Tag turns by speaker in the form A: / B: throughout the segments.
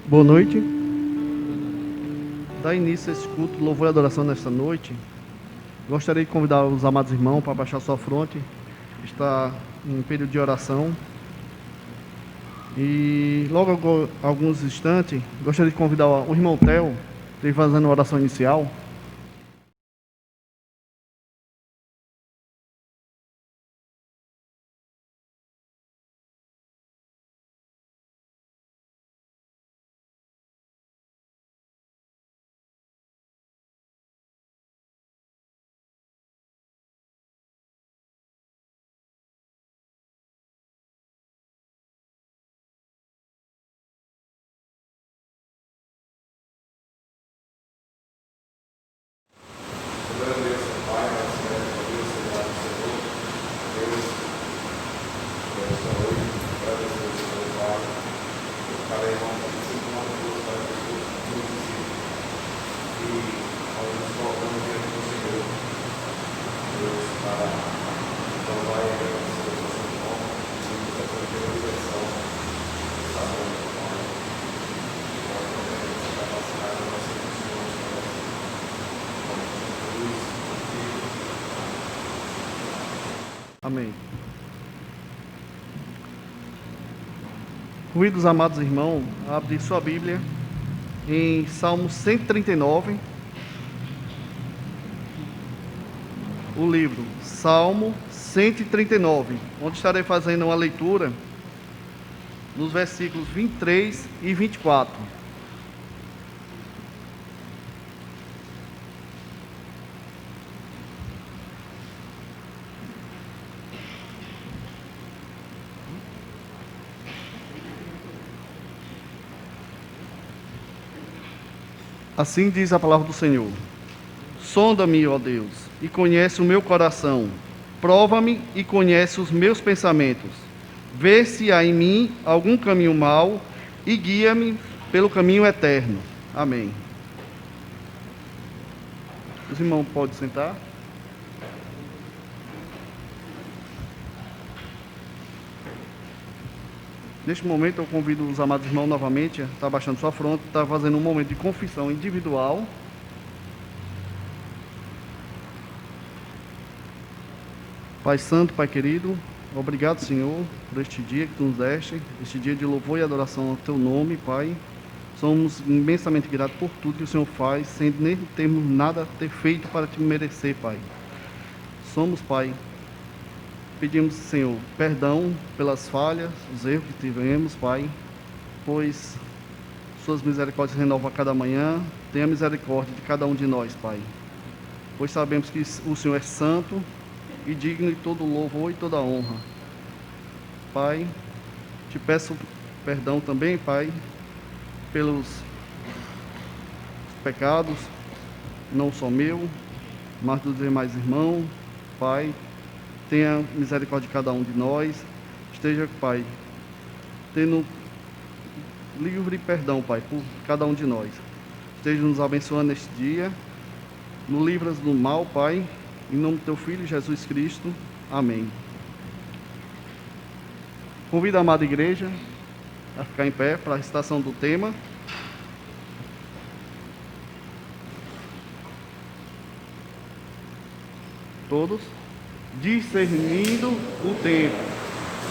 A: Boa noite. Dá início a esse culto, louvor e adoração nesta noite. Gostaria de convidar os amados irmãos para baixar sua fronte. Está em período de oração. E logo alguns instantes, gostaria de convidar o irmão Theo, para ir fazendo a oração inicial. Amém. Convido os amados irmãos a abrir sua Bíblia em Salmo 139. O livro Salmo 139, onde estarei fazendo uma leitura nos versículos 23 e 24. Assim diz a palavra do Senhor: sonda-me, ó Deus, e conhece o meu coração. Prova-me e conhece os meus pensamentos. Vê se há em mim algum caminho mau e guia-me pelo caminho eterno. Amém. Os irmãos podem sentar. Neste momento eu convido os amados irmãos novamente a estar baixando sua fronte, estar fazendo um momento de confissão individual. Pai Santo, Pai querido, obrigado, Senhor, por este dia que Tu nos deste, este dia de louvor e adoração ao Teu nome, Pai. Somos imensamente gratos por tudo que o Senhor faz, sem nem termos nada a ter feito para Te merecer, Pai. Somos, Pai, pedimos, Senhor, perdão pelas falhas, os erros que tivemos, Pai, pois Suas misericórdias renovam a cada manhã. Tenha misericórdia de cada um de nós, Pai, pois sabemos que o Senhor é santo e digno de todo louvor e toda honra. Pai, Te peço perdão também, Pai, pelos pecados, não só meu, mas dos demais irmãos. Pai, tenha misericórdia de cada um de nós. Esteja, Pai, tendo livre perdão, Pai, por cada um de nós. Esteja nos abençoando neste dia. Nos livras do mal, Pai, em nome do Teu Filho, Jesus Cristo. Amém. Convido a amada igreja a ficar em pé para a recitação do tema. Todos. Discernindo o tempo.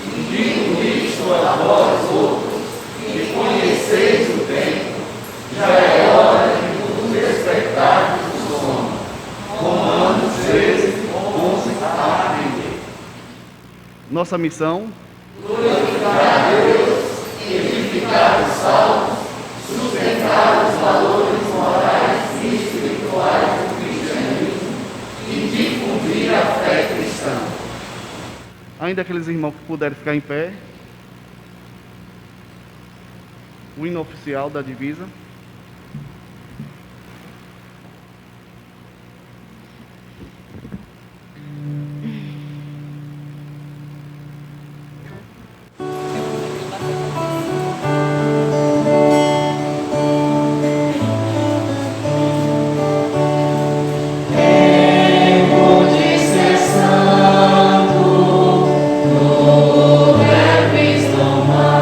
B: E digo isto a vós outros, que conheceis o tempo, já é hora de vos despertar do sono. Romanos 13, 11 a 20.
A: Nossa missão:
B: glorificar a Deus, edificar os salvos, sustentar os valores morais e espirituais do cristianismo e difundir a fé cristã.
A: ainda aqueles irmãos que puderem ficar em pé. O hino oficial da divisa.
B: Tomar,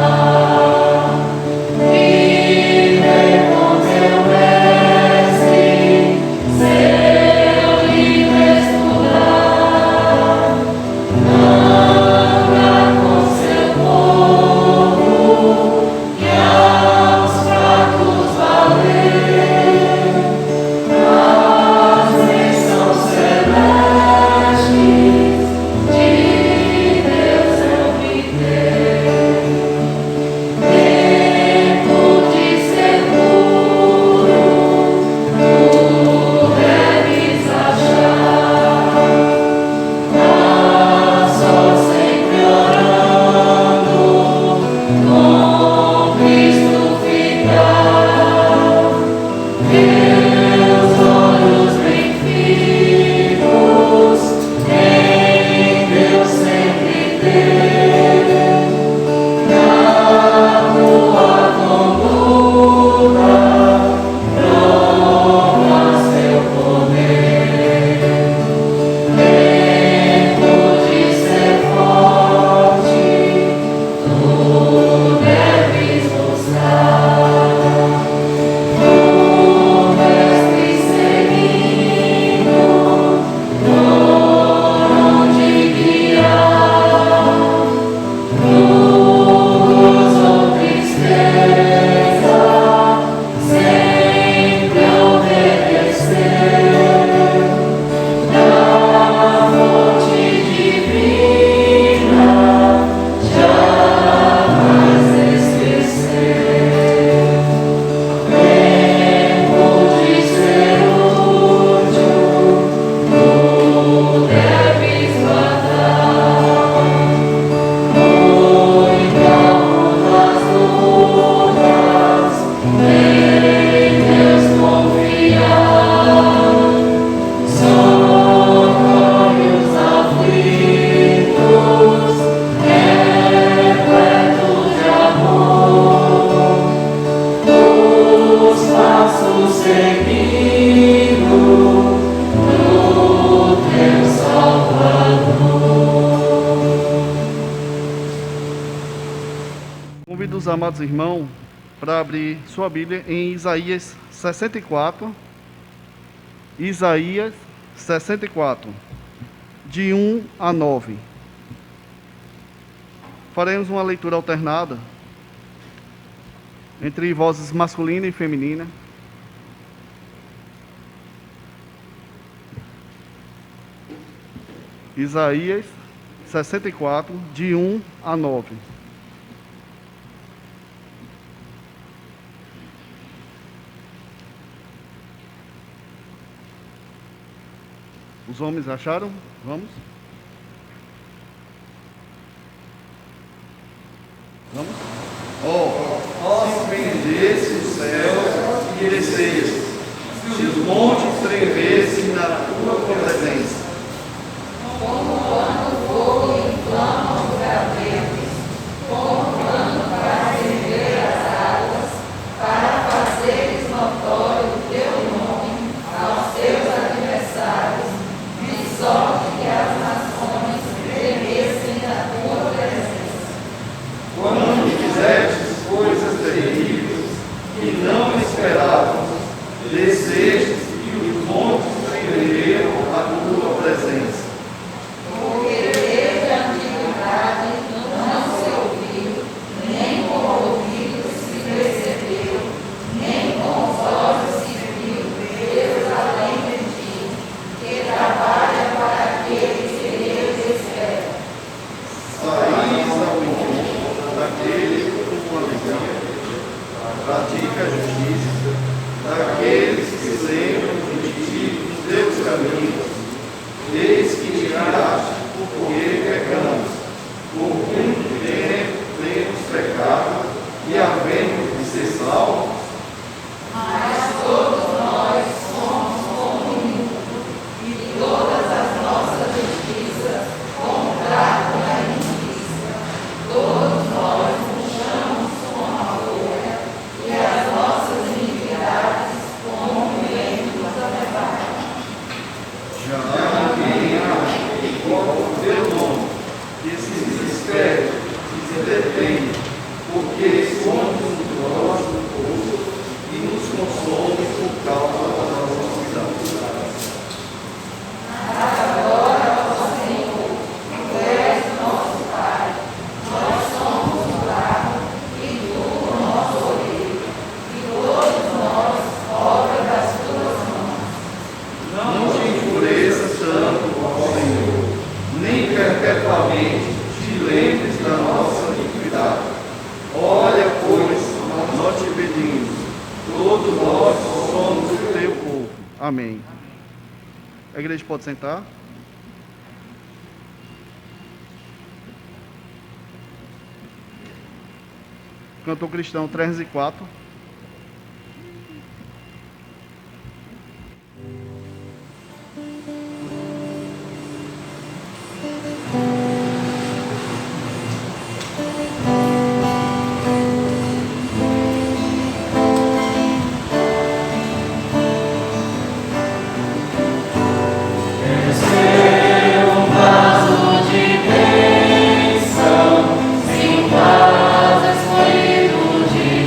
A: amados irmãos, para abrir sua Bíblia em Isaías 64. Isaías 64, de 1 a 9. Faremos uma leitura alternada entre vozes masculina e feminina. Isaías 64, de 1 a 9. Os homens acharam? Vamos? Vamos?
B: Ó, se pendesse os céus e descesse, se os montes tremessem na tua presença.
C: Como quando o fogo inflama os gravetos, como quando para acender as águas, para fazeres notório o teu nome aos teus adversários, de sorte que as nações tremessem na tua presença.
B: Quando fizestes coisas terríveis que não esperávamos, descestes e os montes tremeram a tua presença.
C: Porque desde a antiguidade não se ouviu, nem com o ouvido se percebeu, nem com os olhos se viu Deus além de ti, que trabalha para aqueles que Deus espera.
B: Saís ao encontro daquele que com alegria pratica a justiça, daqueles que se lembram de ti os teus caminhos. Eis que te tiraste porque pecamos, por muito tempo temos pecado, e havendo de ser salvos.
C: Mas todos nós somos como um, e todas as nossas justiças como trapo da injustiça. Todos nós murchamos como a folha, e as nossas iniquidades como o vento da levada.
B: Já ninguém acha que invoca o teu nome, que se desespera, que se detém, porque somos numerosos no povo e nos consome por causa da nossa iniquidade.
C: Agora, ó Senhor, tu és nosso Pai, nós somos o barro, e tu o nosso oleiro, e todos nós, obra das tuas mãos.
B: Não te enfureças tanto, ó Senhor, nem perpetuamente te lembres da nossa iniquidade. Olha, pois, nós te pedimos, todos nós somos o teu povo.
A: Amém. A igreja pode sentar. Cantor cristão 304.
C: Sem vaso escolhido de Deus,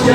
C: te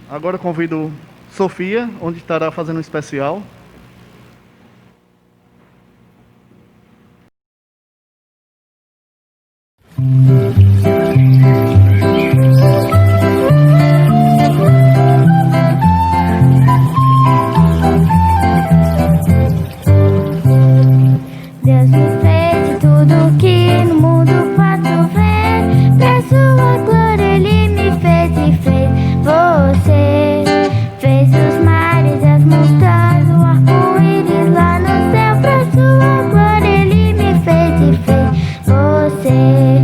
A: Agora convido Sofia, onde estará fazendo um especial.
D: Deus me fez de tudo que no mundo posso ver. Pra sua glória Ele me fez e fez você. Fez os mares, as montanhas, o arco-íris lá no céu. Pra sua glória Ele me fez e fez você.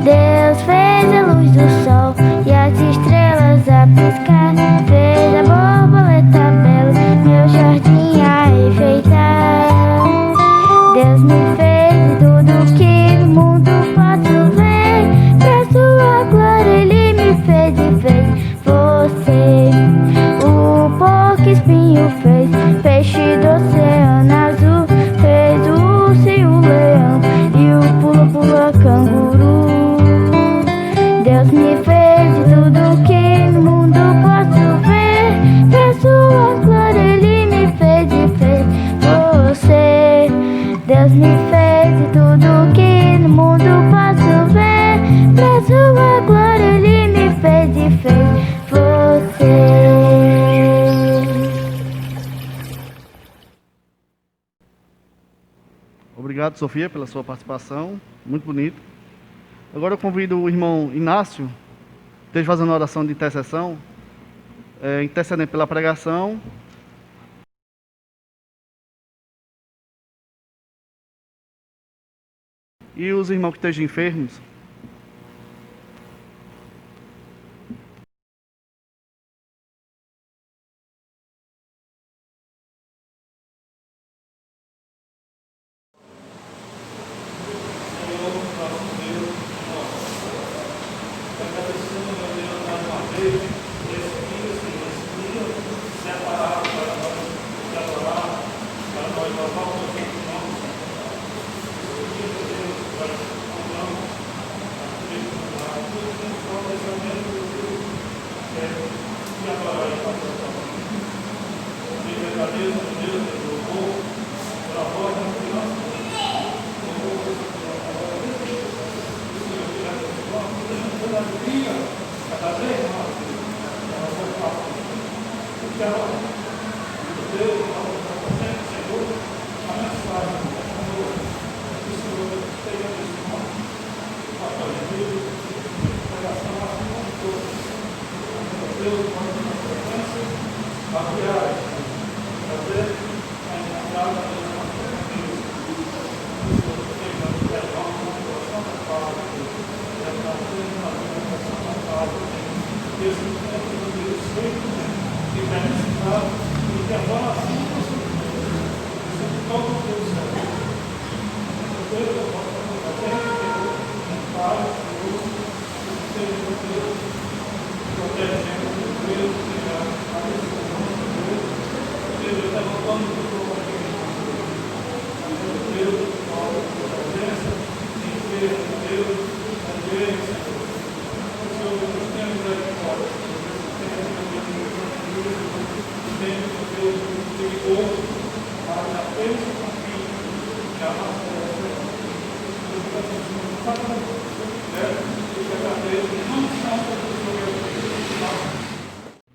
D: Deus fez a luz do sol e as estrelas a piscar. Fez a borboleta bela, meu jardim a enfeitar. Deus me fez de tudo que no mundo posso ver. Pra sua glória Ele me fez e fez você. O porco espinho fez, peixe do oceano azul. Fez o urso e o leão e o pula-pula canguru. Deus me fez de tudo que no mundo posso ver. Pra sua glória Ele me fez e fez você. Deus me fez de tudo que no mundo posso ver. Pra sua glória Ele me fez e fez você.
A: Obrigado, Sofia, pela sua participação. Muito bonito. Agora eu convido o irmão Inácio, esteja fazendo uma oração de intercessão, intercedendo pela pregação. E os irmãos que estejam enfermos.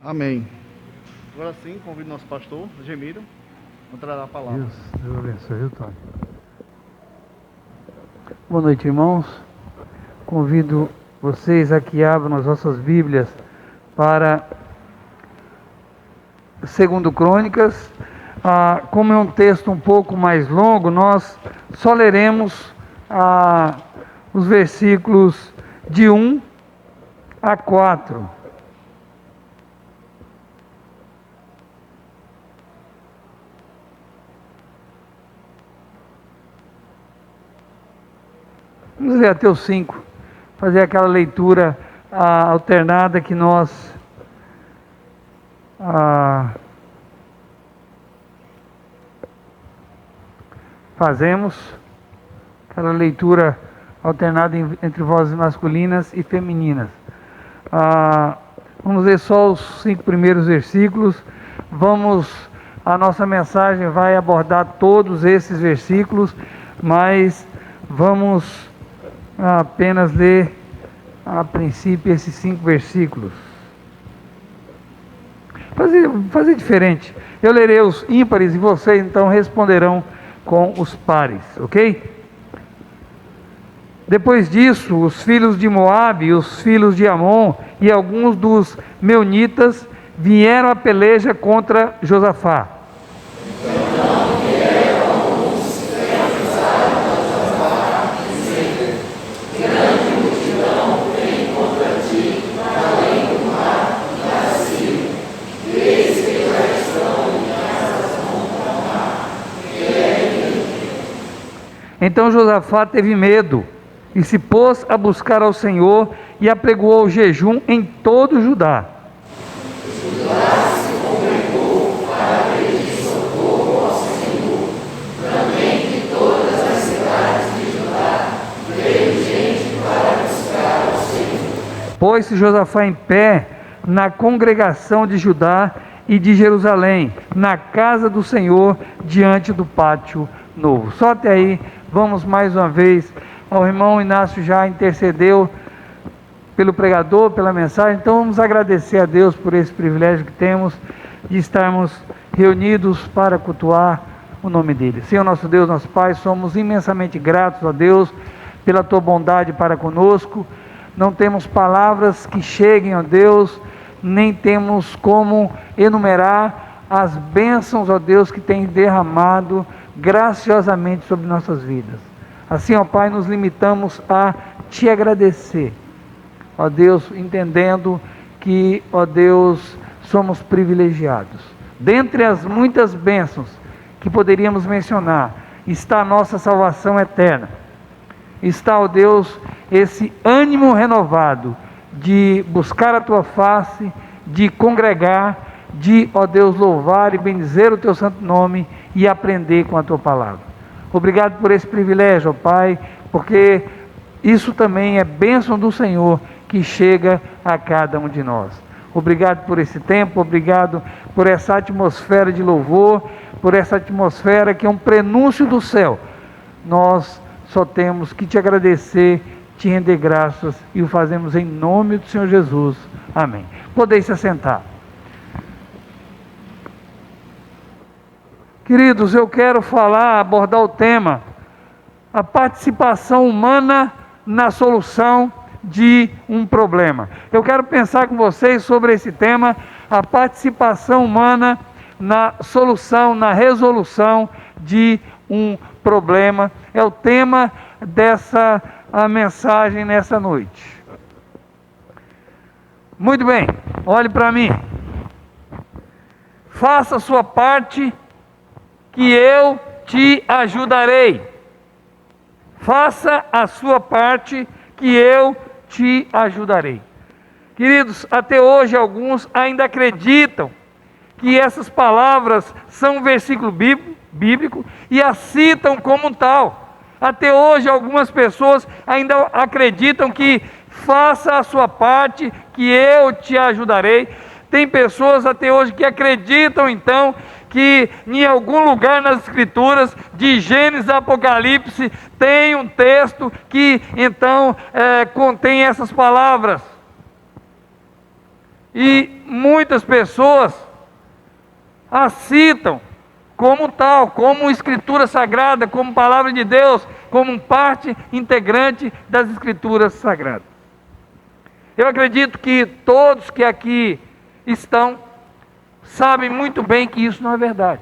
A: Amém. Agora sim, convido nosso pastor, Gemiro, a trará a palavra.
E: Deus abençoe, viu, Tony? Boa noite, irmãos. Convido vocês a que abram as vossas Bíblias para 2 Crônicas. Como é um texto um pouco mais longo, nós só leremos os versículos de 1 a 4. Vamos ler até o 5, fazer aquela leitura alternada que nós fazemos, aquela leitura alternada entre vozes masculinas e femininas. Vamos ler só os 5 primeiros versículos. A nossa mensagem vai abordar todos esses versículos, mas vamos apenas ler a princípio esses 5 versículos. Fazer diferente. Eu lerei os ímpares e vocês então responderão com os pares, ok? Depois disso, os filhos de Moabe, os filhos de Amon e alguns dos meunitas vieram à peleja contra Josafá. Então Josafá teve medo e se pôs a buscar ao Senhor e apregoou o jejum em todo Judá.
B: Judá se congregou para pedir socorro ao Senhor. Também de todas as cidades de Judá veio gente para buscar ao Senhor.
E: Pôs-se Josafá em pé na congregação de Judá e de Jerusalém, na casa do Senhor, diante do pátio novo. Só até aí. Vamos mais uma vez. O irmão Inácio já intercedeu pelo pregador, pela mensagem. Então vamos agradecer a Deus por esse privilégio que temos de estarmos reunidos para cultuar o nome dele. Senhor nosso Deus, nosso Pai, somos imensamente gratos a Deus pela tua bondade para conosco. Não temos palavras que cheguem a Deus, nem temos como enumerar as bênçãos, ó Deus, que tem derramado graciosamente sobre nossas vidas. Assim, ó Pai, nos limitamos a te agradecer, ó Deus, entendendo que, ó Deus, somos privilegiados. Dentre as muitas bênçãos que poderíamos mencionar, está a nossa salvação eterna. Está, ó Deus, esse ânimo renovado de buscar a tua face, de congregar, de, ó Deus, louvar e bendizer o teu santo nome e aprender com a tua palavra. Obrigado por esse privilégio, ó Pai, porque isso também é bênção do Senhor que chega a cada um de nós. Obrigado por esse tempo, obrigado por essa atmosfera de louvor, por essa atmosfera que é um prenúncio do céu. Nós só temos que te agradecer, te render graças e o fazemos em nome do Senhor Jesus. Amém. Podeis se assentar. Queridos, eu quero abordar o tema, a participação humana na solução de um problema. Eu quero pensar com vocês sobre esse tema, a participação humana na solução, na resolução de um problema. É o tema dessa mensagem nessa noite. Muito bem, olhe para mim. Faça a sua parte, que eu te ajudarei. Faça a sua parte, que eu te ajudarei. Queridos, até hoje alguns ainda acreditam que essas palavras são um versículo bíblico e a citam como tal. Até hoje algumas pessoas ainda acreditam que faça a sua parte, que eu te ajudarei. Tem pessoas até hoje que acreditam então que em algum lugar nas Escrituras, de Gênesis a Apocalipse, tem um texto que então contém essas palavras. E muitas pessoas a citam como tal, como Escritura Sagrada, como Palavra de Deus, como parte integrante das Escrituras Sagradas. Eu acredito que todos que aqui estão sabem muito bem que isso não é verdade.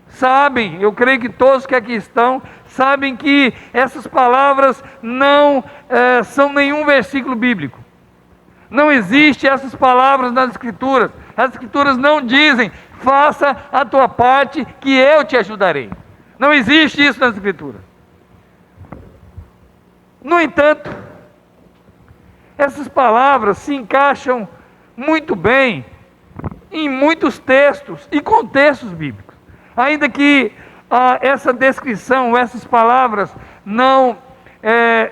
E: Sabem, eu creio que todos que aqui estão, sabem que essas palavras não são nenhum versículo bíblico. Não existe essas palavras nas Escrituras. As Escrituras não dizem, faça a tua parte que eu te ajudarei. Não existe isso nas Escrituras. No entanto, essas palavras se encaixam muito bem em muitos textos e contextos bíblicos. Ainda que essa descrição, essas palavras não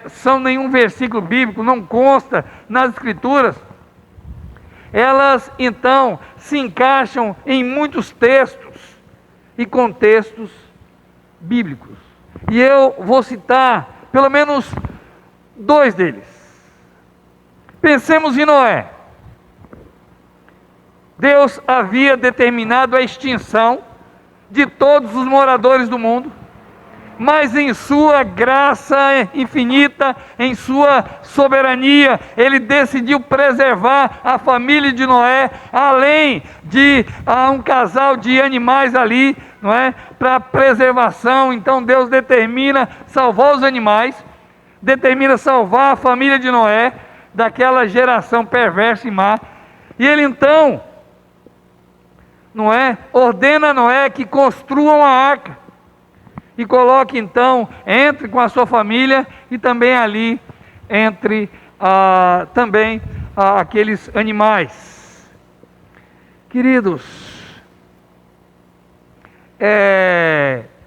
E: são nenhum versículo bíblico, não consta nas Escrituras, elas então se encaixam em muitos textos e contextos bíblicos. E eu vou citar pelo menos 2 deles. Pensemos em Noé. Deus havia determinado a extinção de todos os moradores do mundo, mas em sua graça infinita, em sua soberania, Ele decidiu preservar a família de Noé, além de um casal de animais ali, não é? Para preservação. Então Deus determina salvar os animais, determina salvar a família de Noé, daquela geração perversa e má, e Ele então, ordena a Noé que construa uma arca, e coloque então, entre com a sua família, e também ali, entre também aqueles animais. Queridos,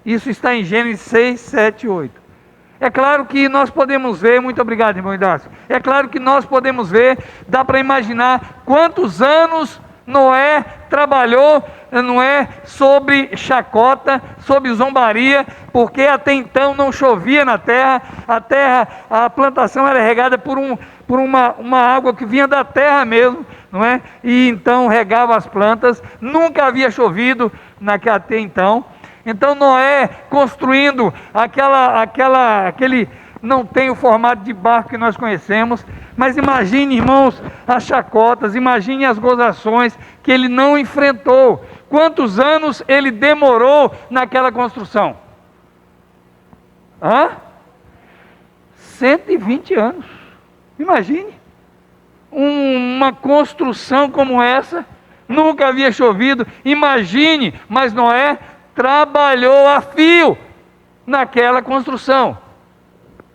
E: isso está em Gênesis 6, 7 e 8. É claro que nós podemos ver, muito obrigado, irmão Idácio. É claro que nós podemos ver, dá para imaginar quantos anos Noé trabalhou, sobre chacota, sobre zombaria, porque até então não chovia na terra, a plantação era regada por uma água que vinha da terra mesmo, e então regava as plantas, nunca havia chovido até então. Então Noé construindo aquele, não tem o formato de barco que nós conhecemos, mas imagine, irmãos, as chacotas, imagine as gozações que ele não enfrentou. Quantos anos ele demorou naquela construção? 120 anos. Imagine, uma construção como essa, nunca havia chovido. Imagine, mas Noé trabalhou a fio naquela construção.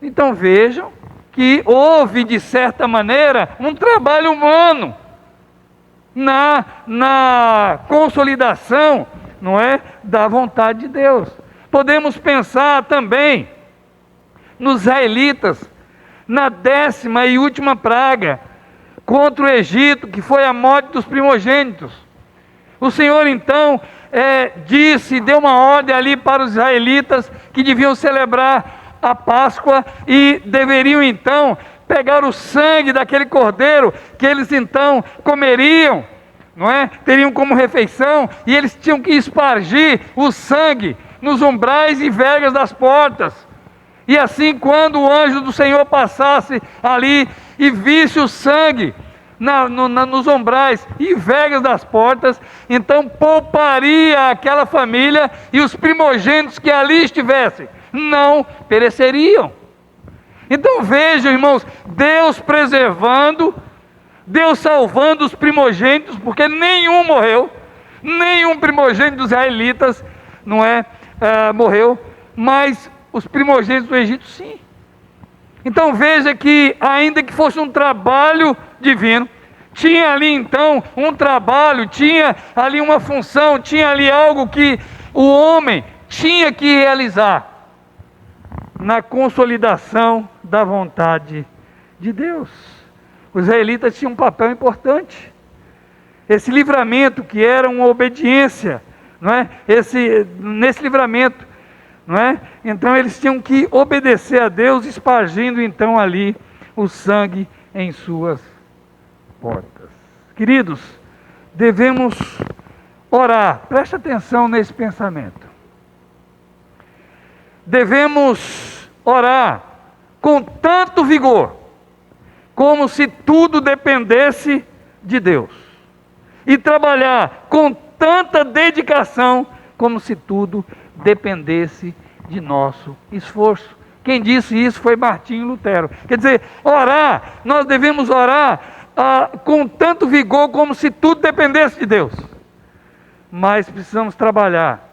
E: Então vejam que houve, de certa maneira, um trabalho humano na consolidação, da vontade de Deus. Podemos pensar também nos israelitas, na 10ª e última praga contra o Egito, que foi a morte dos primogênitos. O Senhor então deu uma ordem ali para os israelitas que deviam celebrar a Páscoa e deveriam então pegar o sangue daquele cordeiro que eles então comeriam, teriam como refeição, e eles tinham que espargir o sangue nos umbrais e vergas das portas. E assim, quando o anjo do Senhor passasse ali e visse o sangue nos umbrais e vergas das portas, então pouparia aquela família, e os primogênitos que ali estivessem não pereceriam. Então vejam, irmãos, Deus preservando, Deus salvando os primogênitos, porque nenhum morreu, nenhum primogênito dos israelitas morreu, mas os primogênitos do Egito sim. Então veja que, ainda que fosse um trabalho divino, tinha ali então um trabalho, tinha ali uma função, tinha ali algo que o homem tinha que realizar na consolidação da vontade de Deus. Os israelitas tinham um papel importante. Esse livramento, que era uma obediência não é? Nesse livramento, não é? Então eles tinham que obedecer a Deus, espargindo então ali o sangue em suas portas. Queridos, devemos orar. Preste atenção nesse pensamento. Devemos orar com tanto vigor, como se tudo dependesse de Deus, e trabalhar com tanta dedicação, como se tudo dependesse de nosso esforço. Quem disse isso foi Martinho Lutero. Quer dizer, orar, nós devemos orar com tanto vigor, como se tudo dependesse de Deus, mas precisamos trabalhar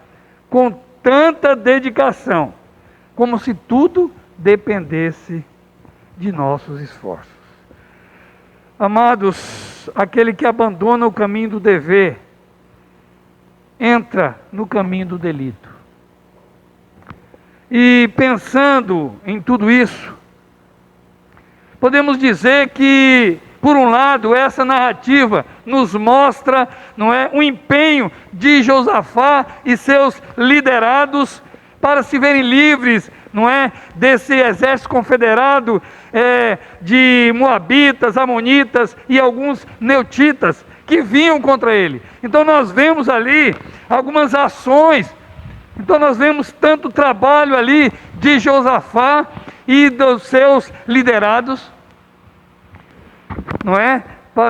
E: com tanta dedicação, como se tudo dependesse de nossos esforços. Amados, aquele que abandona o caminho do dever, entra no caminho do delito. E pensando em tudo isso, podemos dizer que, por um lado, essa narrativa nos mostra, não é, o empenho de Josafá e seus liderados para se verem livres, não é, desse exército confederado de moabitas, amonitas e alguns neutitas que vinham contra ele. Então nós vemos ali algumas ações. Então nós vemos tanto trabalho ali de Josafá e dos seus liderados, não é?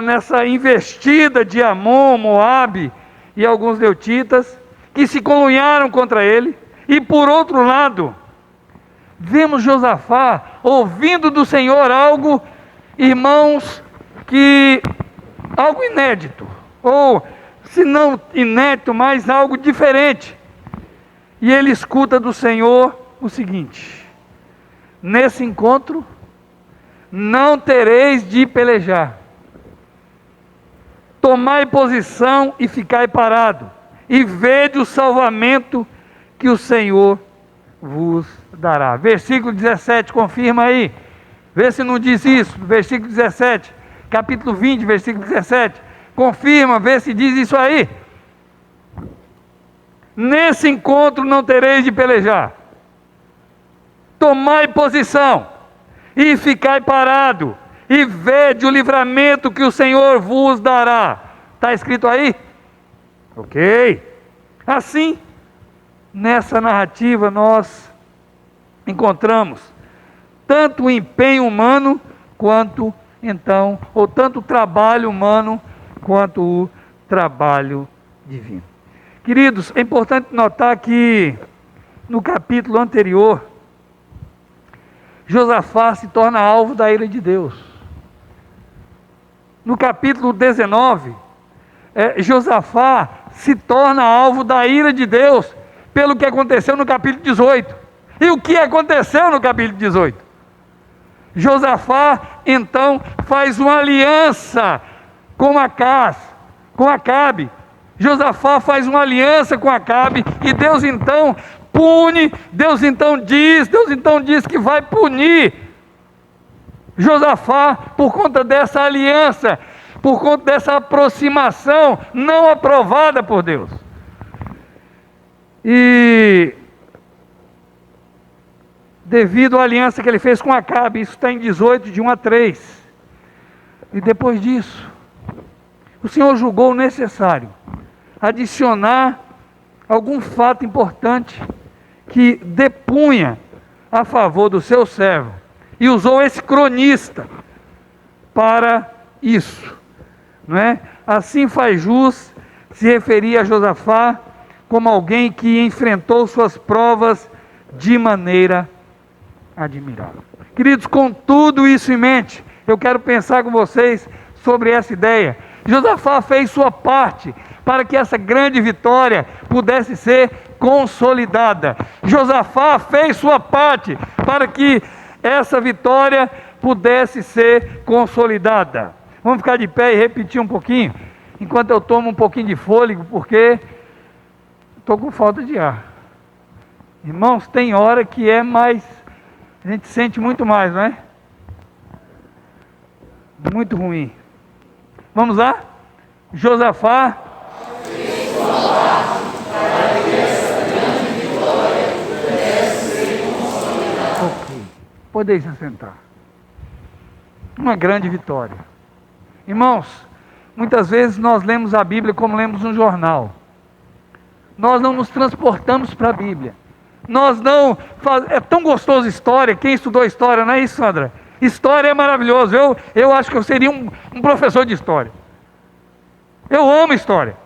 E: Nessa investida de Amon, Moabe e alguns neutitas que se colunharam contra ele. E por outro lado, vemos Josafá ouvindo do Senhor algo, irmãos, algo inédito, ou se não inédito, mas algo diferente. E ele escuta do Senhor o seguinte: nesse encontro não tereis de pelejar, tomai posição e ficai parado, e vede o salvamento que o Senhor vos dará. Versículo 17, confirma aí, vê se não diz isso. Versículo 17, capítulo 20, versículo 17, confirma, vê se diz isso aí. Nesse encontro não tereis de pelejar, tomai posição e ficai parado, e vede o livramento que o Senhor vos dará. Está escrito aí? Ok. Assim, nessa narrativa nós encontramos tanto o empenho humano quanto então, ou tanto o trabalho humano quanto o trabalho divino. Queridos, é importante notar que no capítulo anterior, Josafá se torna alvo da ira de Deus. No capítulo 19, Josafá se torna alvo da ira de Deus pelo que aconteceu no capítulo 18. E o que aconteceu no capítulo 18? Josafá então faz uma aliança com Acabe. Josafá faz uma aliança com Acabe e Deus então pune, Deus então diz que vai punir Josafá por conta dessa aliança, por conta dessa aproximação não aprovada por Deus. E devido à aliança que ele fez com Acabe, isso está em 18, de 1 a 3. E depois disso, o Senhor julgou necessário adicionar algum fato importante que depunha a favor do seu servo, e usou esse cronista para isso, não é? Assim faz jus se referir a Josafá como alguém que enfrentou suas provas de maneira admirável. Queridos, com tudo isso em mente, eu quero pensar com vocês sobre essa ideia. Josafá fez sua parte para que essa grande vitória pudesse ser consolidada. Josafá fez sua parte para que essa vitória pudesse ser consolidada. Vamos ficar de pé e repetir um pouquinho, enquanto eu tomo um pouquinho de fôlego, porque estou com falta de ar. Irmãos, tem hora que é mais, a gente sente muito mais, não é? Muito ruim. Vamos lá? Josafá Podeis se sentar. Uma grande vitória. Irmãos, muitas vezes nós lemos a Bíblia como lemos um jornal. Nós não nos transportamos para a Bíblia. Nós não... É tão gostoso história. Quem estudou história, não é isso, Sandra? História é maravilhoso. Eu acho que eu seria um professor de história. Eu amo história.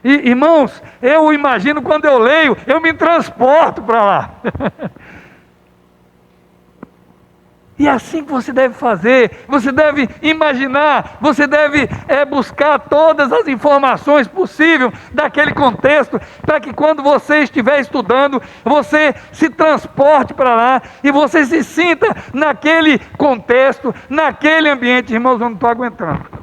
E: E, irmãos, eu imagino quando eu leio, eu me transporto para lá. E é assim que você deve fazer, você deve imaginar, você deve buscar todas as informações possíveis daquele contexto, para que quando você estiver estudando, você se transporte para lá, e você se sinta naquele contexto, naquele ambiente. Irmãos, eu não estou aguentando.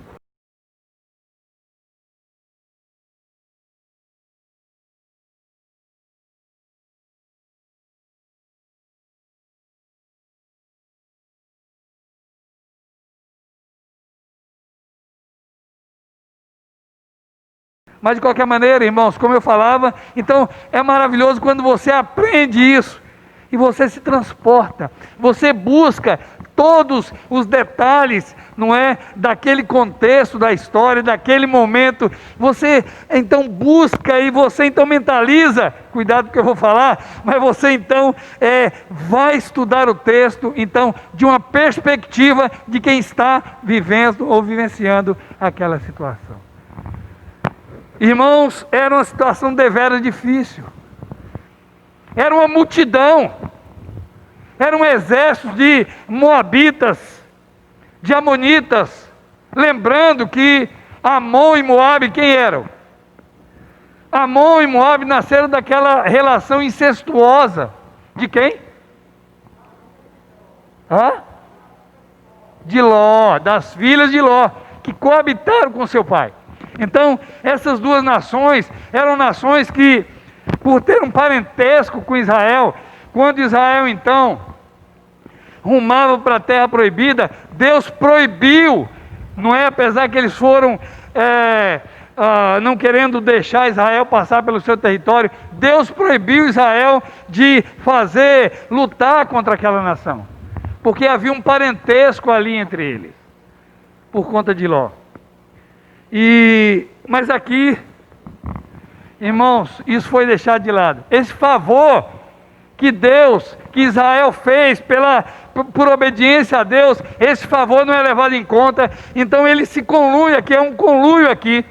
E: Mas de qualquer maneira, irmãos, como eu falava, então é maravilhoso quando você aprende isso e você se transporta, você busca todos os detalhes, não é, daquele contexto da história, daquele momento. Você então busca e você então mentaliza, cuidado com o que eu vou falar, mas você então vai estudar o texto então de uma perspectiva de quem está vivendo ou vivenciando aquela situação. Irmãos, era uma situação deveras difícil. Era uma multidão. Era um exército de moabitas, de amonitas. Lembrando que Amon e Moabe quem eram? Amon e Moabe nasceram daquela relação incestuosa. De quem? De Ló, das filhas de Ló, que coabitaram com seu pai. Então, essas duas nações eram nações que, por ter um parentesco com Israel, quando Israel então rumava para a terra proibida, Deus proibiu, não é? Apesar que eles foram não querendo deixar Israel passar pelo seu território, Deus proibiu Israel de lutar contra aquela nação, porque havia um parentesco ali entre eles, por conta de Ló. Mas aqui, irmãos, isso foi deixado de lado. Esse favor que Israel fez por obediência a Deus, esse favor não é levado em conta. Então ele se conlui aqui, é um conluio aqui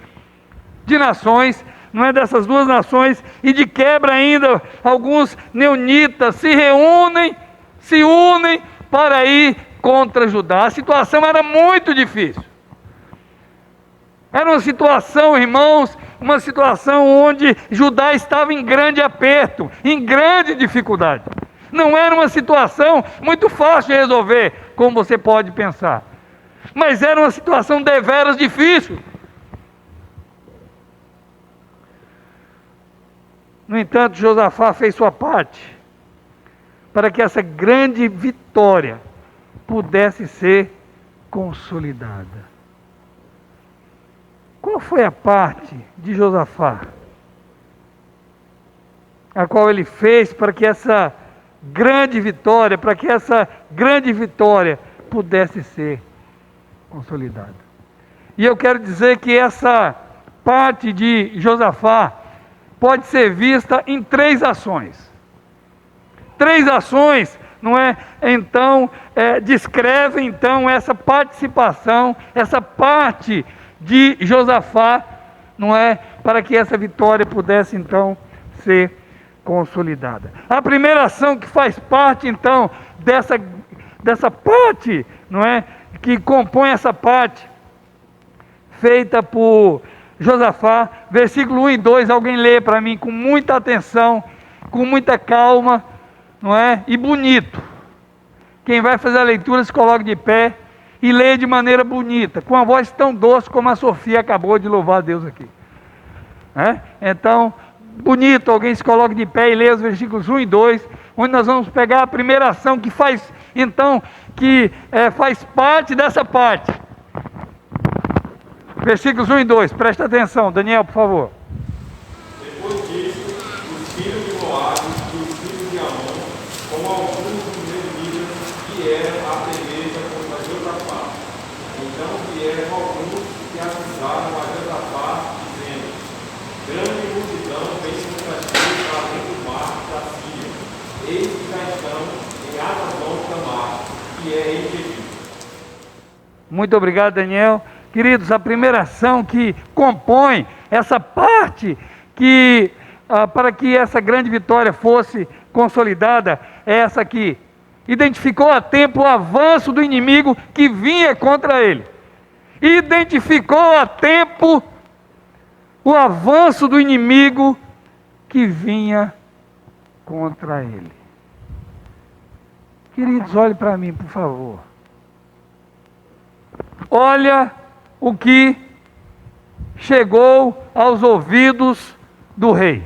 E: de nações, não é, dessas duas nações, e de quebra ainda alguns neonitas se unem para ir contra Judá. A situação era muito difícil. Era uma situação, irmãos, uma situação onde Judá estava em grande aperto, em grande dificuldade. Não era uma situação muito fácil de resolver, como você pode pensar. Mas era uma situação deveras difícil. No entanto, Josafá fez sua parte para que essa grande vitória pudesse ser consolidada. Qual foi a parte de Josafá, a qual ele fez para que essa grande vitória, pudesse ser consolidada? E eu quero dizer que essa parte de Josafá pode ser vista em 3 ações. 3 ações, não é? Então, descreve então essa participação, essa parte de Josafá, não é? Para que essa vitória pudesse então ser consolidada. A primeira ação que faz parte então dessa parte, não é? Que compõe essa parte feita por Josafá, versículo 1 e 2, alguém lê para mim com muita atenção, com muita calma, não é? E bonito. Quem vai fazer a leitura se coloque de pé e lê de maneira bonita, com a voz tão doce como a Sofia acabou de louvar a Deus aqui. Então, bonito, alguém se coloque de pé e lê os versículos 1 e 2, onde nós vamos pegar a primeira ação que faz parte dessa parte. Versículos 1 e 2, presta atenção, Daniel, por favor.
F: Depois disso, os filhos de Moabe e os filhos de Amon, como alguns dos meus filhos que que é impedido.
E: Muito obrigado, Daniel. Queridos, a primeira ação que compõe essa parte que, para que essa grande vitória fosse consolidada, é essa aqui. Identificou a tempo o avanço do inimigo que vinha contra ele. Identificou a tempo o avanço do inimigo que vinha contra ele. Queridos, olhe para mim, por favor. Olha o que chegou aos ouvidos do rei.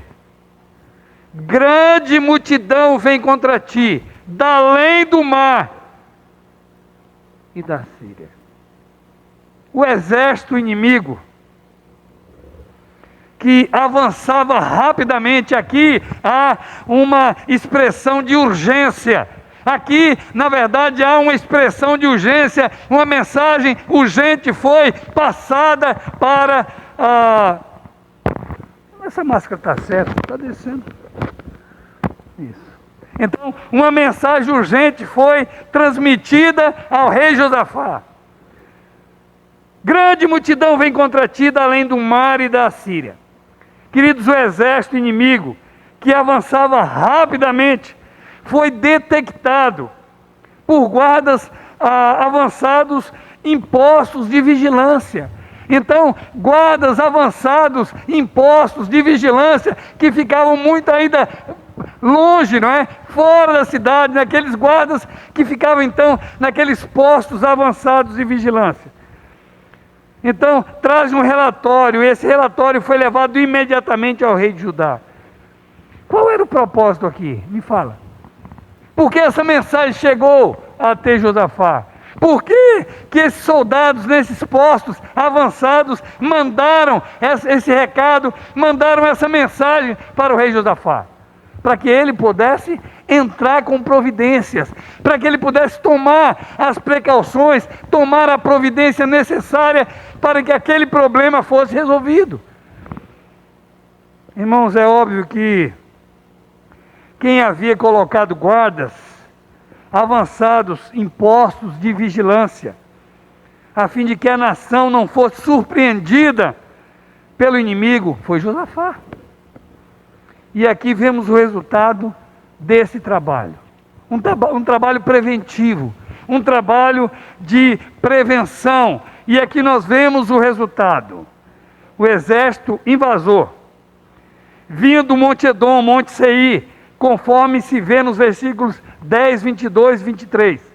E: Grande multidão vem contra ti, da além do mar e da Síria. O exército inimigo que avançava rapidamente. Aqui há uma expressão de urgência. Aqui, na verdade, há uma expressão de urgência, uma mensagem urgente foi passada para a... Essa máscara está certa, está descendo. Isso. Então, uma mensagem urgente foi transmitida ao rei Josafá. Grande multidão vem contra ti, da além do mar e da Síria. Queridos, o exército inimigo que avançava rapidamente foi detectado por guardas avançados em postos de vigilância. Então, guardas avançados em postos de vigilância que ficavam muito ainda longe, não é? Fora da cidade, naqueles guardas que ficavam então naqueles postos avançados de vigilância. Então, traz um relatório, e esse relatório foi levado imediatamente ao rei de Judá. Qual era o propósito aqui? Me fala. Por que essa mensagem chegou até Josafá? Por que esses soldados nesses postos avançados mandaram esse recado, mandaram essa mensagem para o rei Josafá? Para que ele pudesse entrar com providências, para que ele pudesse tomar as precauções, tomar a providência necessária para que aquele problema fosse resolvido. Irmãos, é óbvio que quem havia colocado guardas avançados em postos de vigilância, a fim de que a nação não fosse surpreendida pelo inimigo, foi Josafá. E aqui vemos o resultado desse trabalho. Um trabalho preventivo, um trabalho de prevenção. E aqui nós vemos o resultado. O exército invasor vinha do Monte Edom, Monte Seir, conforme se vê nos versículos 10, 22 e 23.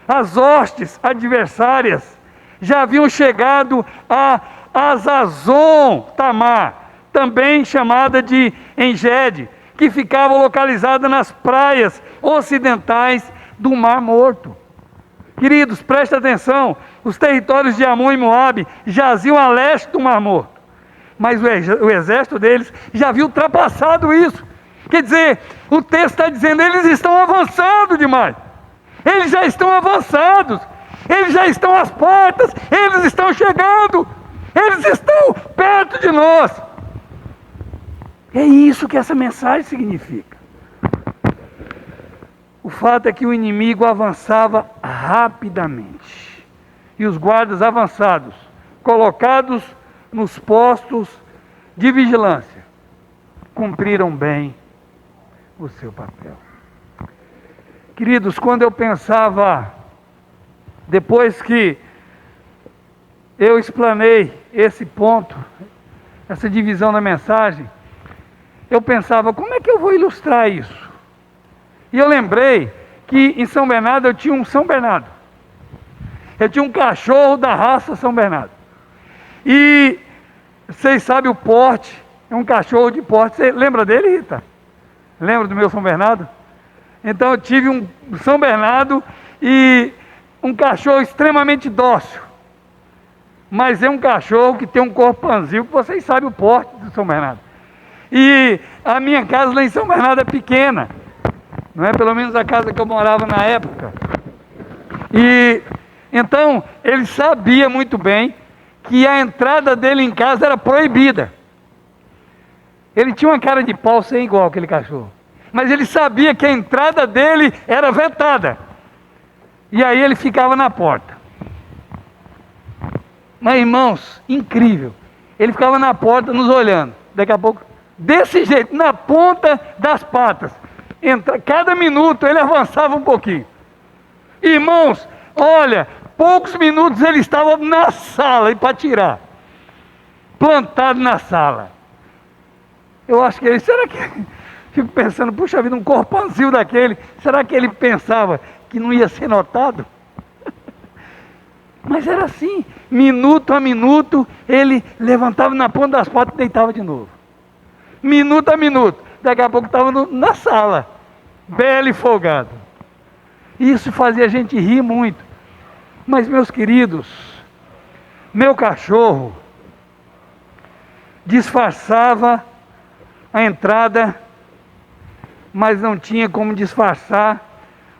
E: As hostes adversárias já haviam chegado a Azazon Tamar, também chamada de Engede, que ficava localizada nas praias ocidentais do Mar Morto. Queridos, presta atenção, os territórios de Amon e Moabe jaziam a leste do Mar Morto, mas o exército deles já havia ultrapassado isso. Quer dizer, o texto está dizendo, eles estão avançando demais, eles já estão avançados, eles já estão às portas, eles estão chegando, eles estão perto de nós. É isso que essa mensagem significa. O fato é que o inimigo avançava rapidamente. E os guardas avançados, colocados nos postos de vigilância, cumpriram bem o seu papel. Queridos, quando eu pensava, depois que eu explanei esse ponto, essa divisão da mensagem, eu pensava, como é que eu vou ilustrar isso? E eu lembrei que em São Bernardo eu tinha um São Bernardo. Eu tinha um cachorro da raça São Bernardo. E vocês sabem o porte, é um cachorro de porte. Você lembra dele, Rita? Lembra do meu São Bernardo? Então eu tive um São Bernardo e um cachorro extremamente dócil. Mas é um cachorro que tem um corpo panzil, que vocês sabem o porte do São Bernardo. E a minha casa lá em São Bernardo é pequena, não é? Pelo menos a casa que eu morava na época. E então ele sabia muito bem que a entrada dele em casa era proibida. Ele tinha uma cara de pau sem igual aquele cachorro, mas ele sabia que a entrada dele era vetada. E aí ele ficava na porta. Mas, irmãos, incrível. Ele ficava na porta nos olhando. Daqui a pouco, desse jeito, na ponta das patas. Cada minuto ele avançava um pouquinho. Irmãos, olha, poucos minutos ele estava na sala, e para tirar. Plantado na sala. Eu acho que ele, será que... Fico pensando, puxa vida, um corpãozinho daquele, será que ele pensava que não ia ser notado? Mas era assim, minuto a minuto, ele levantava na ponta das patas e deitava de novo. Minuto a minuto, daqui a pouco estava na sala, belo e folgado. Isso fazia a gente rir muito. Mas, meus queridos, meu cachorro disfarçava a entrada, mas não tinha como disfarçar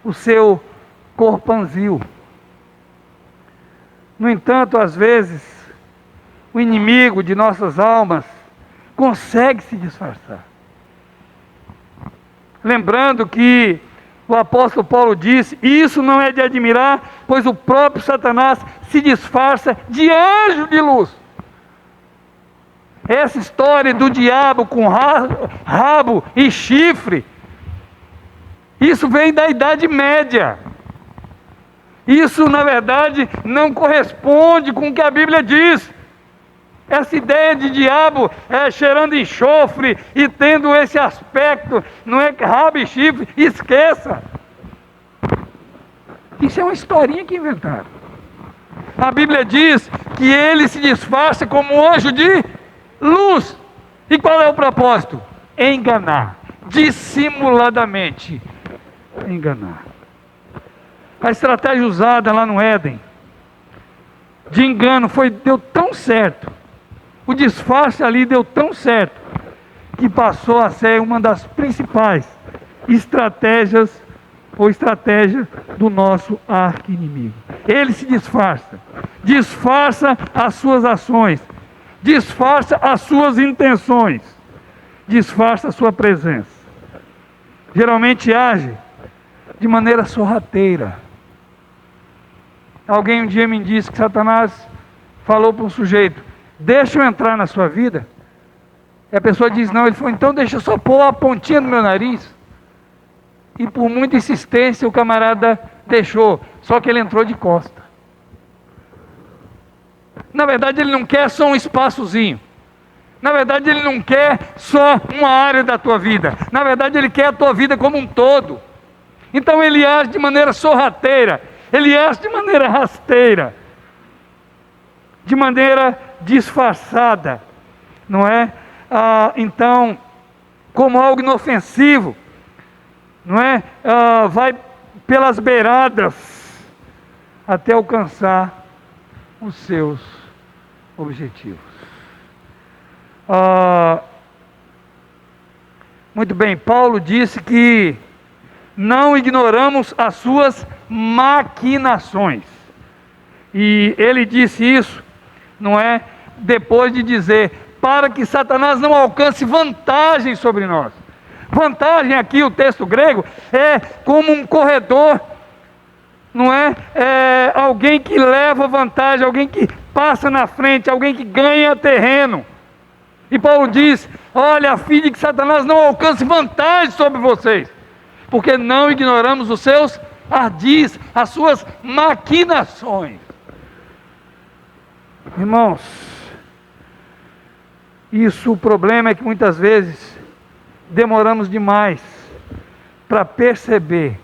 E: o seu corpanzil. No entanto, às vezes, o inimigo de nossas almas consegue se disfarçar. Lembrando que o apóstolo Paulo disse, isso não é de admirar, pois o próprio Satanás se disfarça de anjo de luz. Essa história do diabo com rabo e chifre, isso vem da Idade Média. Isso, na verdade, não corresponde com o que a Bíblia diz. Essa ideia de diabo cheirando enxofre e tendo esse aspecto, não é rabo e chifre, esqueça. Isso é uma historinha que inventaram. A Bíblia diz que ele se disfarça como um anjo de luz. E qual é o propósito? Enganar, dissimuladamente enganar. A estratégia usada lá no Éden, de engano, deu tão certo, o disfarce ali deu tão certo, que passou a ser uma das principais estratégias do nosso arqui-inimigo. Ele se disfarça as suas ações, disfarça as suas intenções, disfarça a sua presença. Geralmente age de maneira sorrateira. Alguém um dia me disse que Satanás falou para um sujeito, deixa eu entrar na sua vida. E a pessoa diz não, ele falou, então deixa eu só pôr a pontinha no meu nariz. E por muita insistência o camarada deixou, só que ele entrou de costa. Na verdade ele não quer só um espaçozinho. Na verdade ele não quer só uma área da tua vida. Na verdade ele quer a tua vida como um todo. Então ele age de maneira sorrateira, ele age de maneira rasteira, de maneira disfarçada, não é? Então, como algo inofensivo, não é? Vai pelas beiradas até alcançar os seus objetivos. Muito bem, Paulo disse que não ignoramos as suas maquinações. E ele disse isso, não é? Depois de dizer, para que Satanás não alcance vantagem sobre nós. Vantagem aqui, o texto grego, é como um corredor, não é? É alguém que leva vantagem, alguém que passa na frente, alguém que ganha terreno. E Paulo diz, olha, a fim de que Satanás não alcance vantagem sobre vocês, porque não ignoramos os seus ardis, as suas maquinações. Irmãos, o problema é que muitas vezes demoramos demais para perceber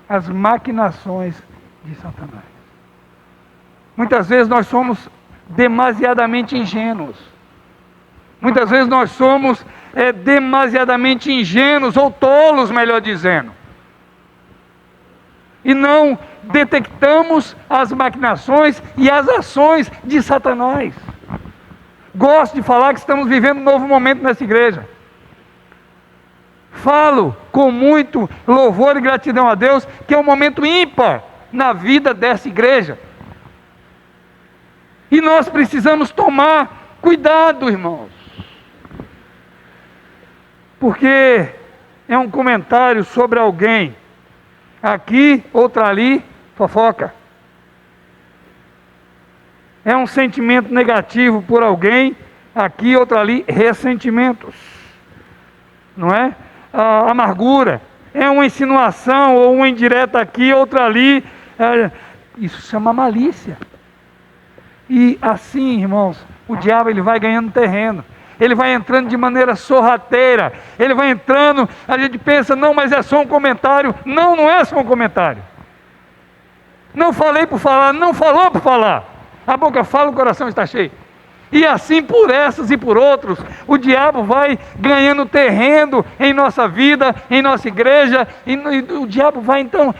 E: as maquinações de Satanás. Muitas vezes nós somos demasiadamente ingênuos. Muitas vezes nós somos demasiadamente ingênuos, ou tolos, melhor dizendo. E não detectamos as maquinações e as ações de Satanás. Gosto de falar que estamos vivendo um novo momento nessa igreja. Falo com muito louvor e gratidão a Deus, que é um momento ímpar na vida dessa igreja. E nós precisamos tomar cuidado, irmãos. Porque é um comentário sobre alguém, aqui, outra ali, Fofoca. É um sentimento negativo por alguém, aqui, outro ali, ressentimentos. Não é? A amargura. É uma insinuação ou uma indireta aqui, outra ali. Isso se chama malícia. E assim, irmãos, o diabo ele vai ganhando terreno. Ele vai entrando de maneira sorrateira. Ele vai entrando, a gente pensa, não, mas é só um comentário. Não, não é só um comentário. Não falei por falar, não falou por falar. A boca fala, o coração está cheio. E assim por essas e por outros, o diabo vai ganhando terreno em nossa vida, em nossa igreja, e o diabo vai então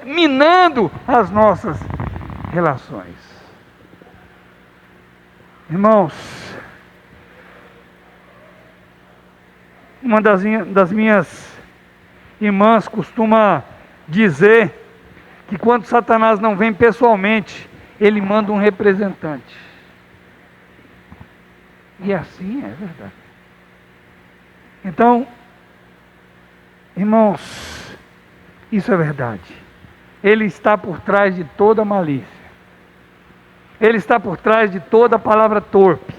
E: minando as nossas relações. Irmãos, uma das minhas irmãs costuma dizer que quando Satanás não vem pessoalmente, ele manda um representante. E assim é verdade. Então, irmãos, isso é verdade. Ele está por trás de toda malícia. Ele está por trás de toda palavra torpe.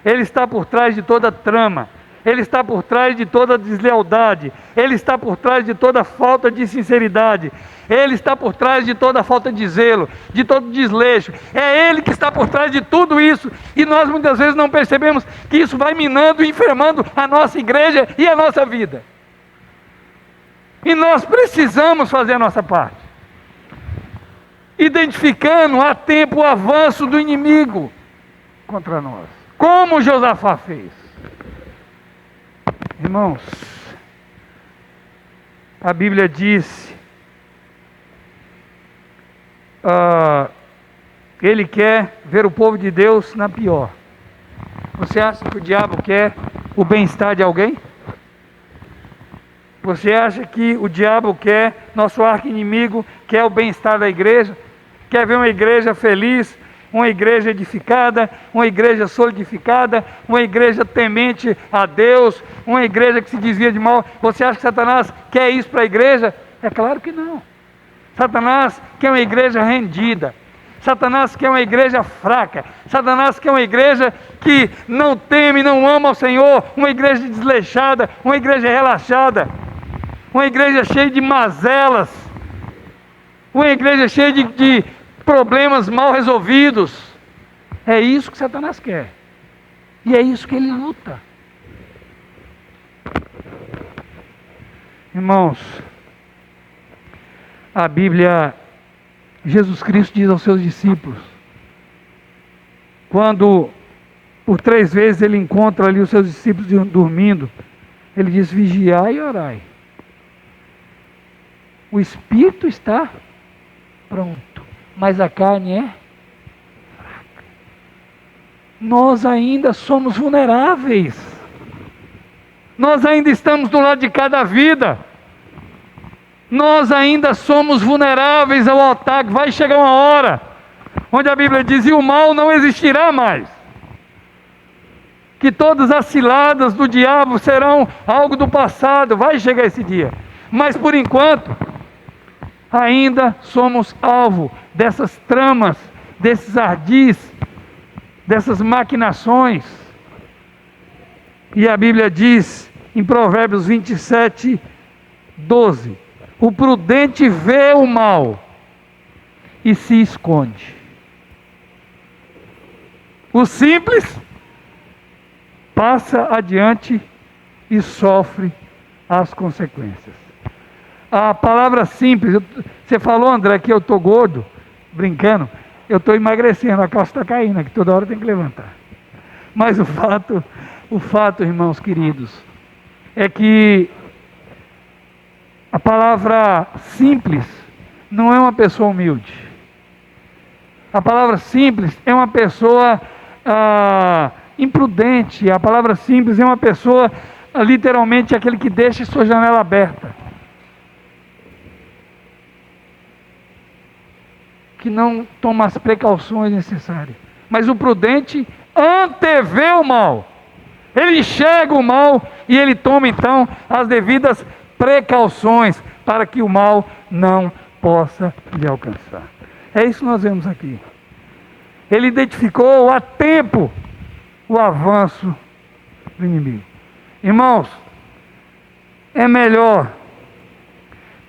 E: Ele está por trás de toda trama. Ele está por trás de toda deslealdade. Ele está por trás de toda falta de sinceridade. Ele está por trás de toda falta de zelo, de todo desleixo. É Ele que está por trás de tudo isso. E nós muitas vezes não percebemos que isso vai minando e enfermando a nossa igreja e a nossa vida. E nós precisamos fazer a nossa parte, identificando a tempo o avanço do inimigo contra nós, como Josafá fez. Irmãos, a Bíblia diz, ele quer ver o povo de Deus na pior. Você acha que o diabo quer o bem-estar de alguém? Você acha que o diabo quer, nosso arqui-inimigo, quer o bem-estar da igreja? Quer ver uma igreja feliz, uma igreja edificada, uma igreja solidificada, uma igreja temente a Deus, uma igreja que se desvia de mal? Você acha que Satanás quer isso para a igreja? É claro que não. Satanás quer uma igreja rendida. Satanás quer uma igreja fraca. Satanás quer uma igreja que não teme, não ama ao Senhor, uma igreja desleixada, uma igreja relaxada, uma igreja cheia de mazelas, uma igreja cheia de problemas mal resolvidos. É isso que Satanás quer. E é isso que ele luta. Irmãos, a Bíblia, Jesus Cristo diz aos seus discípulos, quando por 3 vezes ele encontra ali os seus discípulos dormindo, ele diz: vigiai e orai. O espírito está pronto, mas a carne é fraca. Nós ainda somos vulneráveis. Nós ainda estamos do lado de cada vida. Nós ainda somos vulneráveis ao ataque. Vai chegar uma hora onde a Bíblia diz: e o mal não existirá mais. Que todas as ciladas do diabo serão algo do passado. Vai chegar esse dia. Mas por enquanto, ainda somos alvo dessas tramas, desses ardis, dessas maquinações. E a Bíblia diz em Provérbios 27, 12: o prudente vê o mal e se esconde. O simples passa adiante e sofre as consequências. A palavra simples, você falou, André, que eu estou gordo, brincando, eu estou emagrecendo, a calça está caindo, que toda hora tem que levantar. Mas o fato, irmãos queridos, é que a palavra simples não é uma pessoa humilde. A palavra simples é uma pessoa imprudente. A palavra simples é uma pessoa, literalmente, aquele que deixa sua janela aberta, que não toma as precauções necessárias. Mas o prudente antevê o mal. Ele enxerga o mal e ele toma então as devidas precauções para que o mal não possa lhe alcançar. É isso que nós vemos aqui. Ele identificou a tempo o avanço do inimigo. Irmãos, é melhor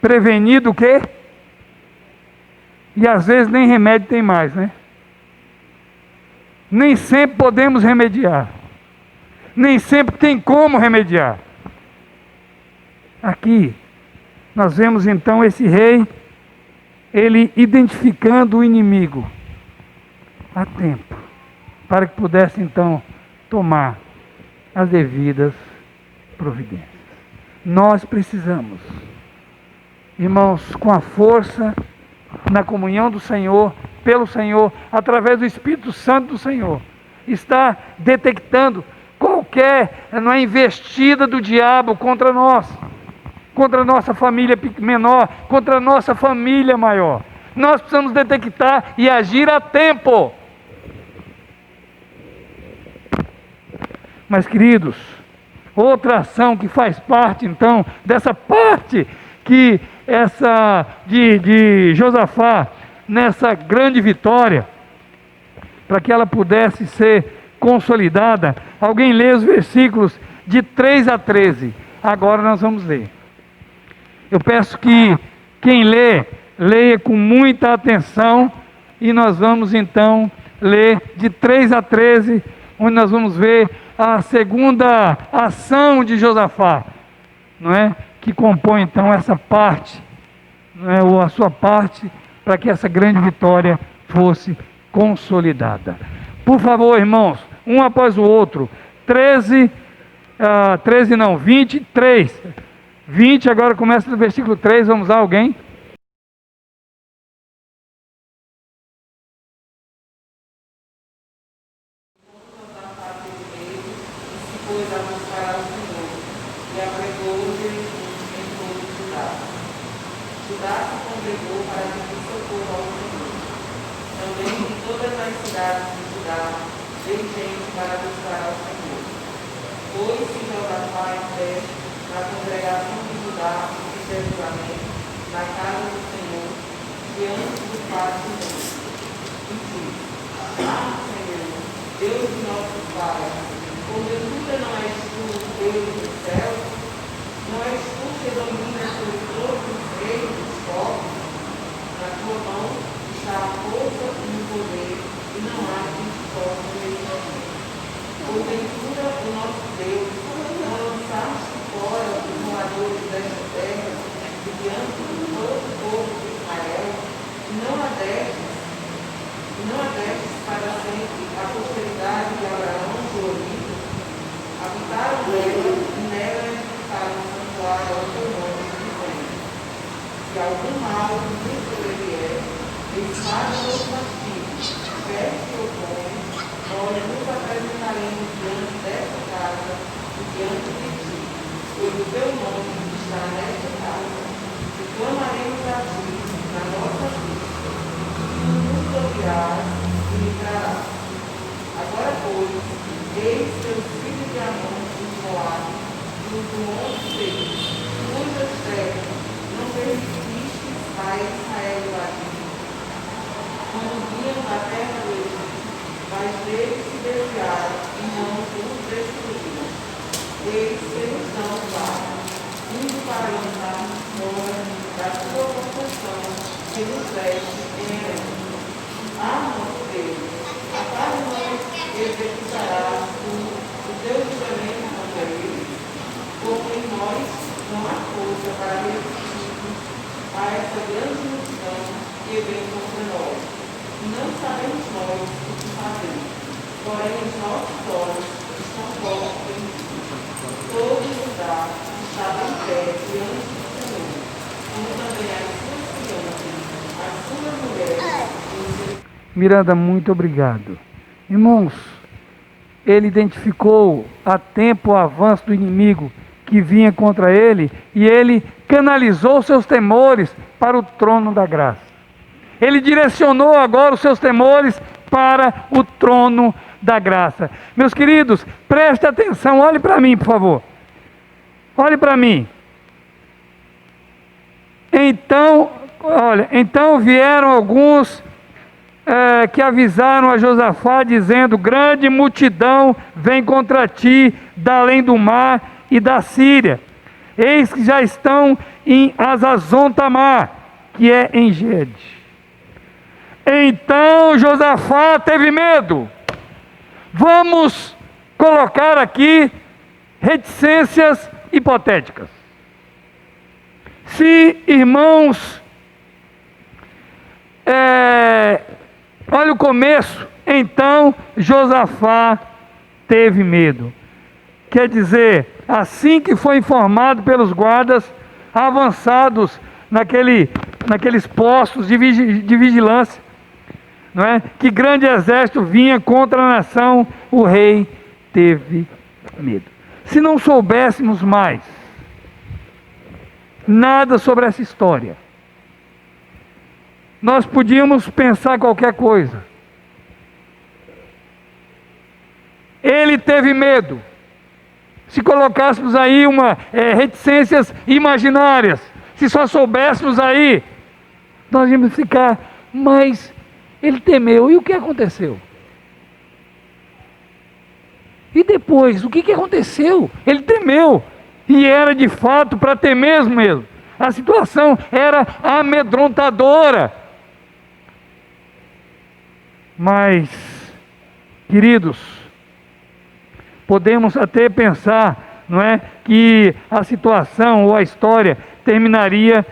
E: prevenir do que? E às vezes nem remédio tem mais, né? Nem sempre podemos remediar. Nem sempre tem como remediar. Aqui, nós vemos então esse rei, ele identificando o inimigo a tempo, para que pudesse então tomar as devidas providências. Nós precisamos, irmãos, com a força, na comunhão do Senhor, pelo Senhor, através do Espírito Santo do Senhor, está detectando qualquer investida do diabo contra nós, contra a nossa família menor, contra a nossa família maior. Nós precisamos detectar e agir a tempo. Mas, queridos, outra ação que faz parte, então, dessa parte que de Josafá, nessa grande vitória, para que ela pudesse ser consolidada. Alguém lê os versículos de 3 a 13. Agora nós vamos ler. Eu peço que quem lê, leia com muita atenção, e nós vamos então ler de 3 a 13, onde nós vamos ver a segunda ação de Josafá, não é? Que compõe então essa parte, não é? Ou a sua parte, para que essa grande vitória fosse consolidada. Por favor, irmãos, um após o outro, 23. 20, agora começa no versículo 3, vamos lá, alguém?
C: Pôs a buscar ao Senhor, e apregou Jericó em todo Judá. Judá se congregou para pedir socorro ao Senhor. Também em todas as cidades de Judá veio gente para buscar ao Senhor. Pôs-se Josafá em pé na congregação de Judá e Jerusalém, na casa do Senhor, diante do pátio do Senhor. E disse: Ah, Senhor, Deus de nossos pais, porventura não és tu, Deus dos céus? Não és tu que dominas sobre todos os reinos dos povos? Na tua mão está a força e o poder, e não há quem te possa resistir. Porventura, o nosso Deus, não lançaste fora os moradores desta terra, de diante de todo o povo de Israel, e não adestes para sempre a posteridade de Abraão de Olivo. Habitaram nela e nela edificaram um santuário ao teu nome, dizendo: Se algum mal lhe sobrevier, espada ou castigo, peste ou fome, nós nos apresentaremos diante desta casa e diante de ti, pois o teu nome está nesta casa, e clamaremos a ti na nossa vista, e nos ouvirás e livrarás. Agora, pois, eis teus filhos de Amon e de Moabe, e os do monte Seir, cujas terras não permitistes a Israel invadir, quando vinham da terra do Egito, mas deles se desviaram e não os destruíram. Eis que nos dão vaga, indo para lançar fora da tua construção que nos deste em herança. Ah, nosso Deus, acaso nós executarás o teu juramento contra eles? Porque em nós não há força para resistirmos a essa grande multidão que vem contra nós. E não sabemos nós o que fazer. Porém, os nossos olhos estão postos em ti. Todo Judá estava em pé diante do Senhor, como também as suas crianças, as suas mulheres e os seus...
E: Miranda, muito obrigado. Irmãos, ele identificou a tempo o avanço do inimigo que vinha contra ele, e ele canalizou seus temores para o trono da graça. Ele direcionou agora os seus temores para o trono da graça. Meus queridos, preste atenção, olhe para mim, por favor. Olhe para mim. Então, Olha, então vieram alguns que avisaram a Josafá, dizendo: grande multidão vem contra ti, da além do mar e da Síria. Eis que já estão em Hazazon Tamar, que é em Gede. Então Josafá teve medo. Vamos colocar aqui reticências hipotéticas. Se, irmãos, olha o começo. Então Josafá teve medo. Quer dizer, assim que foi informado pelos guardas avançados naqueles postos de vigilância, não é? Que grande exército vinha contra a nação, o rei teve medo. Se não soubéssemos mais nada sobre essa história, nós podíamos pensar qualquer coisa. Ele teve medo. Se colocássemos aí reticências imaginárias, se só soubéssemos aí, nós íamos ficar, mas ele temeu. E o que aconteceu? E depois, o que aconteceu? Ele temeu. E era de fato para temer mesmo. A situação era amedrontadora. Mas, queridos, podemos até pensar, não é, que a situação ou a história terminaria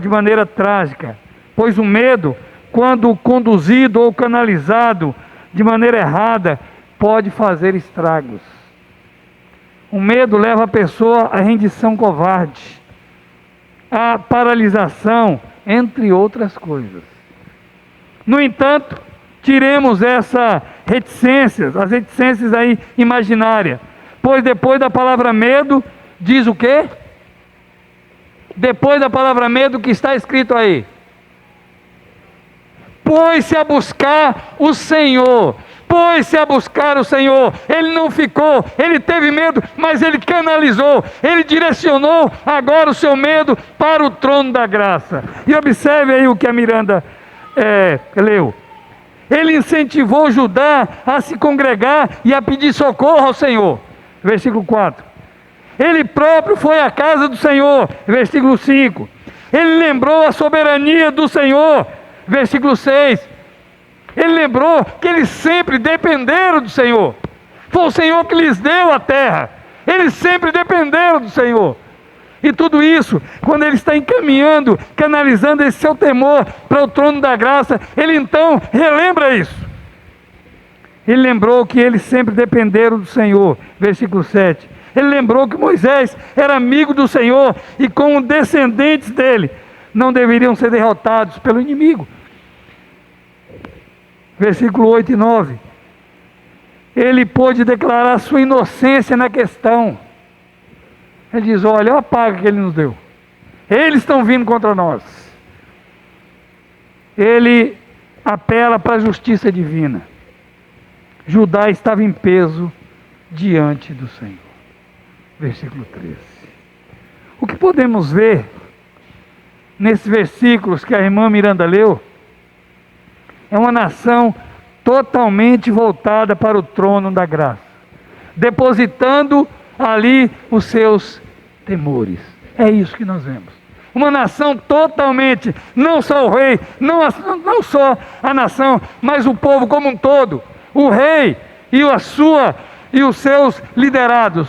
E: de maneira trágica, pois o medo, quando conduzido ou canalizado de maneira errada, pode fazer estragos. O medo leva a pessoa à rendição covarde, à paralisação, entre outras coisas. No entanto, tiremos essas reticências, as reticências aí imaginárias, pois depois da palavra medo, diz o quê? Depois da palavra medo, o que está escrito aí? Pôs-se a buscar o Senhor. Pôs-se a buscar o Senhor. Ele não ficou, ele teve medo, mas ele canalizou, ele direcionou agora o seu medo para o trono da graça. E observe aí o que a Miranda leu. Ele incentivou Judá a se congregar e a pedir socorro ao Senhor. Versículo 4. Ele próprio foi à casa do Senhor. Versículo 5. Ele lembrou a soberania do Senhor. Versículo 6. Ele lembrou que eles sempre dependeram do Senhor. Foi o Senhor que lhes deu a terra. Eles sempre dependeram do Senhor. E tudo isso, quando ele está encaminhando, canalizando esse seu temor para o trono da graça, ele então relembra isso. Ele lembrou que eles sempre dependeram do Senhor. Versículo 7. Ele lembrou que Moisés era amigo do Senhor e como descendentes dele não deveriam ser derrotados pelo inimigo. Versículo 8 e 9. Ele pôde declarar sua inocência na questão. Ele diz: olha, a paga que ele nos deu. Eles estão vindo contra nós. Ele apela para a justiça divina. Judá estava em peso diante do Senhor. Versículo 13. O que podemos ver nesses versículos que a irmã Miranda leu é uma nação totalmente voltada para o trono da graça, depositando ali os seus temores. É isso que nós vemos. Uma nação totalmente, não só o rei, não só a nação, mas o povo como um todo, o rei e os seus liderados,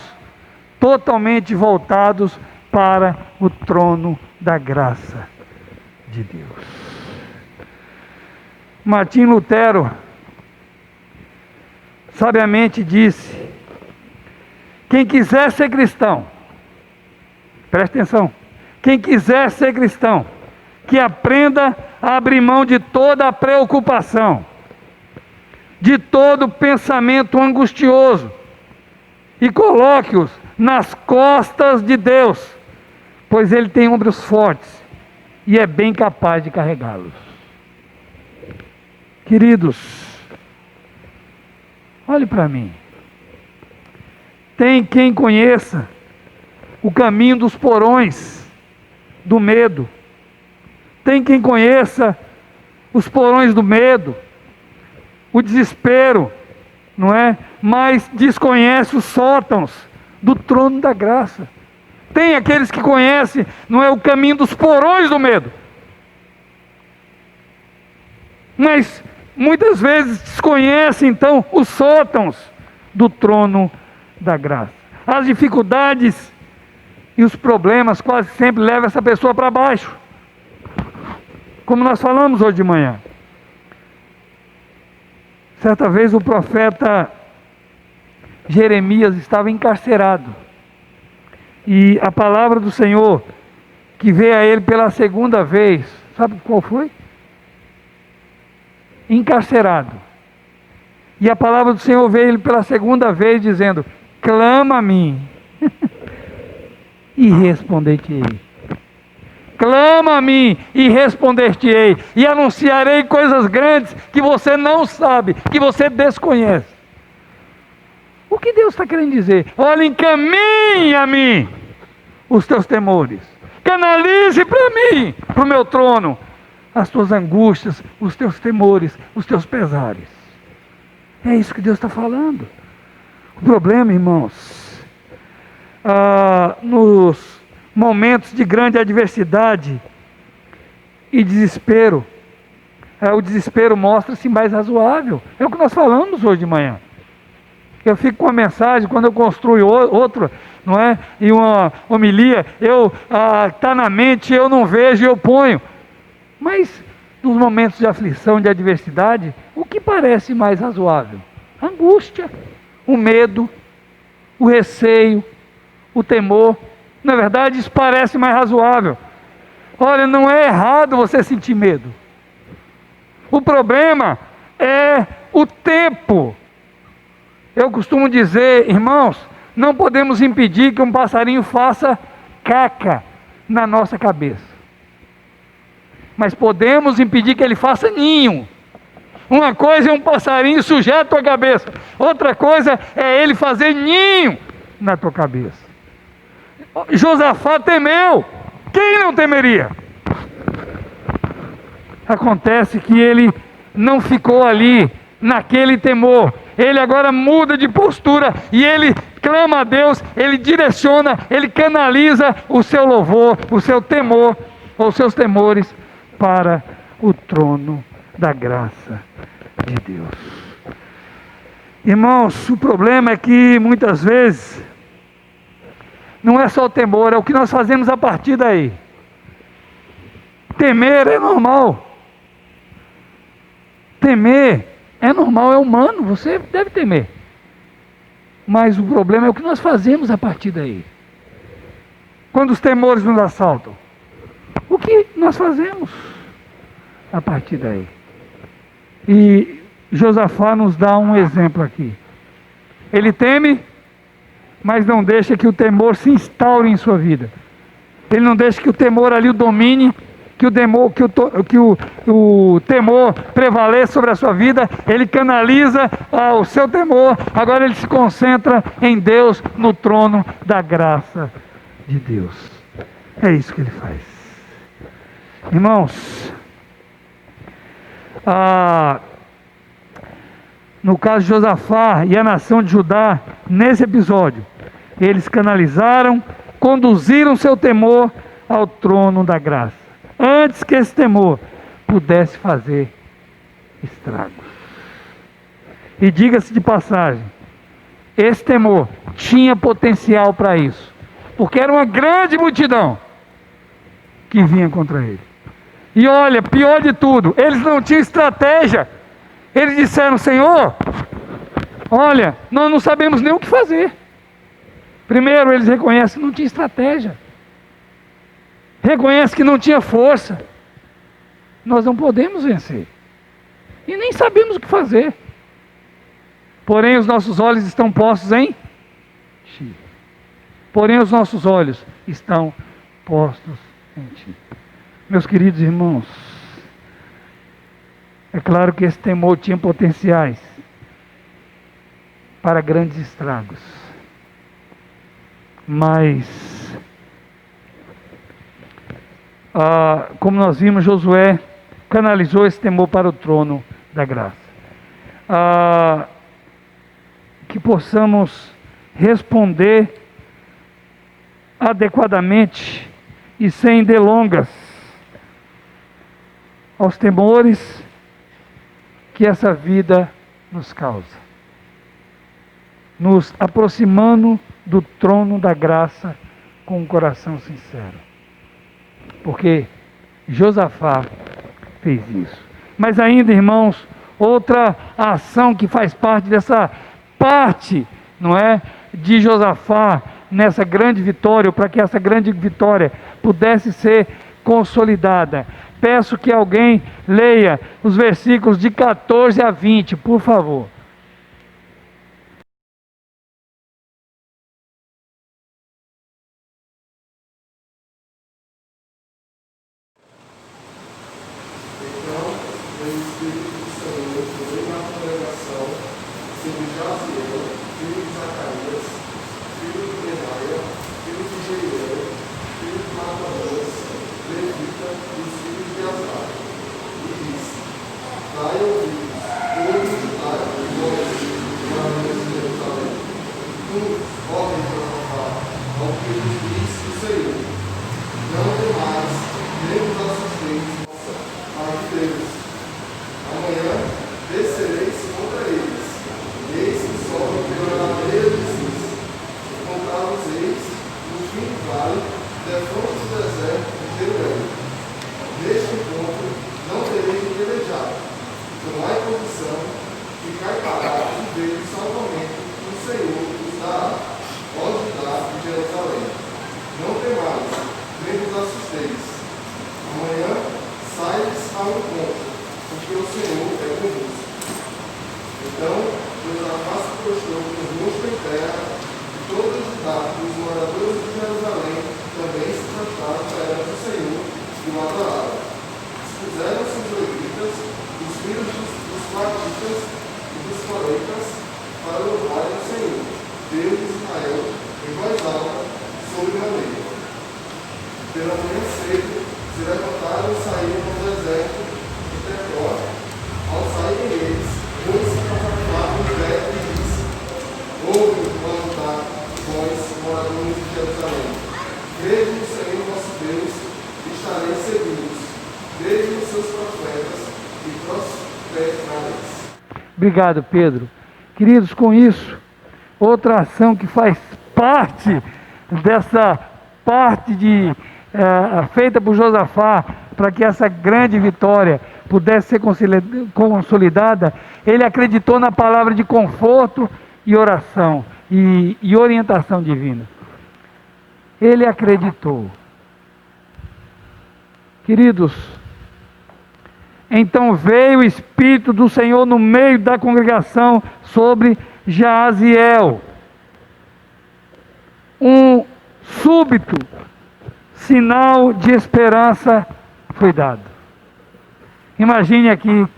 E: totalmente voltados para o trono da graça de Deus. Martim Lutero sabiamente disse: quem quiser ser cristão, preste atenção, quem quiser ser cristão, que aprenda a abrir mão de toda a preocupação, de todo pensamento angustioso, e coloque-os nas costas de Deus, pois Ele tem ombros fortes e é bem capaz de carregá-los. Queridos, olhe para mim. Tem quem conheça o caminho dos porões do medo, Tem quem conheça os porões do medo, o desespero, não é? Mas desconhece os sótãos do trono da graça. Tem aqueles que conhecem, não é, o caminho dos porões do medo, mas muitas vezes desconhecem então os sótãos do trono da graça. As dificuldades e os problemas quase sempre levam essa pessoa para baixo, como nós falamos hoje de manhã. Certa vez o profeta Jeremias estava encarcerado, e a palavra do Senhor que veio a ele pela segunda vez, sabe qual foi? Encarcerado. E a palavra do Senhor veio a ele pela segunda vez dizendo: clama a mim e responder-te-ei. Clama a mim e responder-te-ei, e anunciarei coisas grandes que você não sabe, que você desconhece. O que Deus está querendo dizer? Olha, encaminhe a mim os teus temores, canalize para mim, para o meu trono, as tuas angústias, os teus temores, os teus pesares. É isso que Deus está falando. O problema, irmãos, nos momentos de grande adversidade e desespero, o desespero mostra-se mais razoável. É o que nós falamos hoje de manhã. Eu fico com a mensagem, quando eu construo outra, não é? E uma homilia, está na mente, eu não vejo e eu ponho. Mas nos momentos de aflição, de adversidade, o que parece mais razoável? A angústia, o medo, o receio, o temor. Na verdade, isso parece mais razoável. Olha, não é errado você sentir medo. O problema é o tempo. Eu costumo dizer, irmãos, não podemos impedir que um passarinho faça caca na nossa cabeça, mas podemos impedir que ele faça ninho. Uma coisa é um passarinho sujeito à tua cabeça, outra coisa é ele fazer ninho na tua cabeça. Josafá temeu. Quem não temeria? Acontece que ele não ficou ali naquele temor. Ele agora muda de postura e ele clama a Deus, ele direciona, ele canaliza o seu louvor, o seu temor, ou os seus temores para o trono da graça de Deus. Irmãos, o problema é que muitas vezes não é só o temor, é o que nós fazemos a partir daí. Temer é normal. Temer é normal, é humano, você deve temer. Mas o problema é o que nós fazemos a partir daí. Quando os temores nos assaltam, o que nós fazemos a partir daí? E Josafá nos dá um exemplo aqui. Ele teme, mas não deixa que o temor se instaure em sua vida. Ele não deixa que o temor ali o domine, que o temor prevaleça sobre a sua vida. Ele canaliza o seu temor. Agora ele se concentra em Deus, no trono da graça de Deus. É isso que ele faz. Irmãos, no caso de Josafá e a nação de Judá, nesse episódio, eles canalizaram, conduziram seu temor ao trono da graça, antes que esse temor pudesse fazer estragos. E diga-se de passagem, esse temor tinha potencial para isso, porque era uma grande multidão que vinha contra ele. E olha, pior de tudo, eles não tinham estratégia. Eles disseram: Senhor, olha, nós não sabemos nem o que fazer. Primeiro, eles reconhecem que não tinha estratégia. Reconhecem que não tinha força. Nós não podemos vencer. E nem sabemos o que fazer. Porém, os nossos olhos estão postos em Ti. Porém, os nossos olhos estão postos em Ti. Meus queridos irmãos, é claro que esse temor tinha potenciais para grandes estragos. Mas como nós vimos, Josué canalizou esse temor para o trono da graça. Que possamos responder adequadamente e sem delongas aos temores que essa vida nos causa, nos aproximando do trono da graça com um coração sincero, porque Josafá fez isso. Mas ainda, irmãos, outra ação que faz parte dessa parte, não é, de Josafá nessa grande vitória, para que essa grande vitória pudesse ser consolidada. Peço que alguém leia os versículos de 14 a 20, por favor.
A: Então, o Espírito do Senhor veio na congregação sobre Jaziel, filho de Zacarias, filho de Benaia, filho de Jeiel, filho de Matanãs, levita dos filhos de Azar, e disse: dai ouvidos, todos os judaicos, vós, moradores de Jerusalém, tu, ó rei Josafá, ao que nos disse o Senhor, não temais, nem vos assusteis, de Deus. Amanhã descereis contra eles, eis que sobem pela ladeira de Cis, encontrá-los-eis no fim do vale, defronte do deserto de Jeruel. Neste encontro não tereis de pelejar, tomai posição, ficai parados e vede o salvamento que o Senhor vos dará, ó Judá e Jerusalém. Não temais, nem vos assusteis. Amanhã sai-lhes ao encontro, porque o Senhor é convosco. Então, Josafá se prostrou com o rosto em terra, e todos os Judá, os moradores de Jerusalém, também se prostraram perante o Senhor e o adoraram. Expuseram-se os levitas, os filhos dos coatitas e dos coreitas, para louvarem o Senhor, Deus de Israel, em voz alta, sobre maneira. Pela manhã cedo, se levantaram e saíram no deserto de Tecoa. Ao saírem eles, pôs-se Josafá no pé e disse: ouve, ó Judá, vós, moradores de Jerusalém, crede no Senhor vosso Deus, e estareis seguros, crede nos seus profetas, e prosperareis.
E: Obrigado, Pedro. Queridos, com isso, outra ação que faz parte dessa parte feita por Josafá, para que essa grande vitória pudesse ser consolidada, ele acreditou na palavra de conforto e oração e orientação divina. Ele acreditou. Queridos, então veio o Espírito do Senhor no meio da congregação sobre Jaziel. Um súbito sinal de esperança foi dado. Imagine aqui, o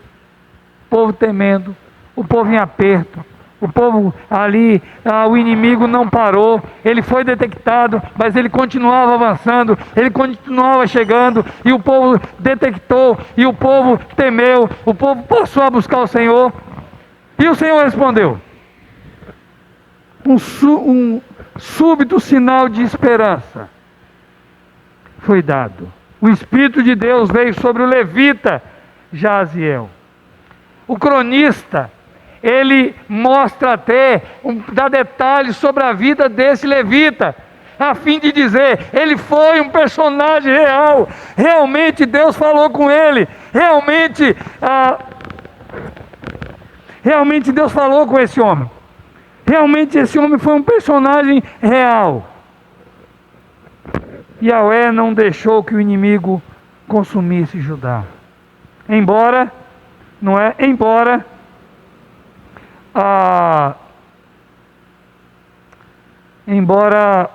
E: povo temendo, o povo em aperto, o povo ali, o inimigo não parou, ele foi detectado, mas ele continuava avançando, ele continuava chegando, e o povo detectou, e o povo temeu, o povo passou a buscar o Senhor, e o Senhor respondeu. Um súbito sinal de esperança foi dado. O Espírito de Deus veio sobre o levita Jaziel. O cronista, ele mostra até, dá detalhes sobre a vida desse levita, a fim de dizer, ele foi um personagem real, realmente Deus falou com ele, realmente Deus falou com esse homem, realmente esse homem foi um personagem real. Yahvé não deixou que o inimigo consumisse Judá. Embora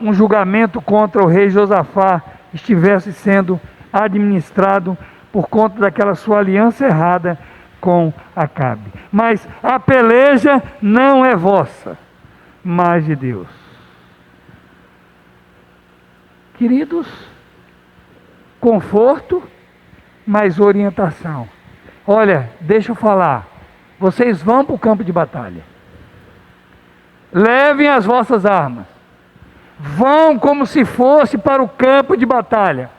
E: um julgamento contra o rei Josafá estivesse sendo administrado por conta daquela sua aliança errada com Acabe. Mas a peleja não é vossa, mas de Deus. Queridos, conforto, mas orientação. Olha, deixa eu falar, vocês vão para o campo de batalha, levem as vossas armas, vão como se fosse para o campo de batalha.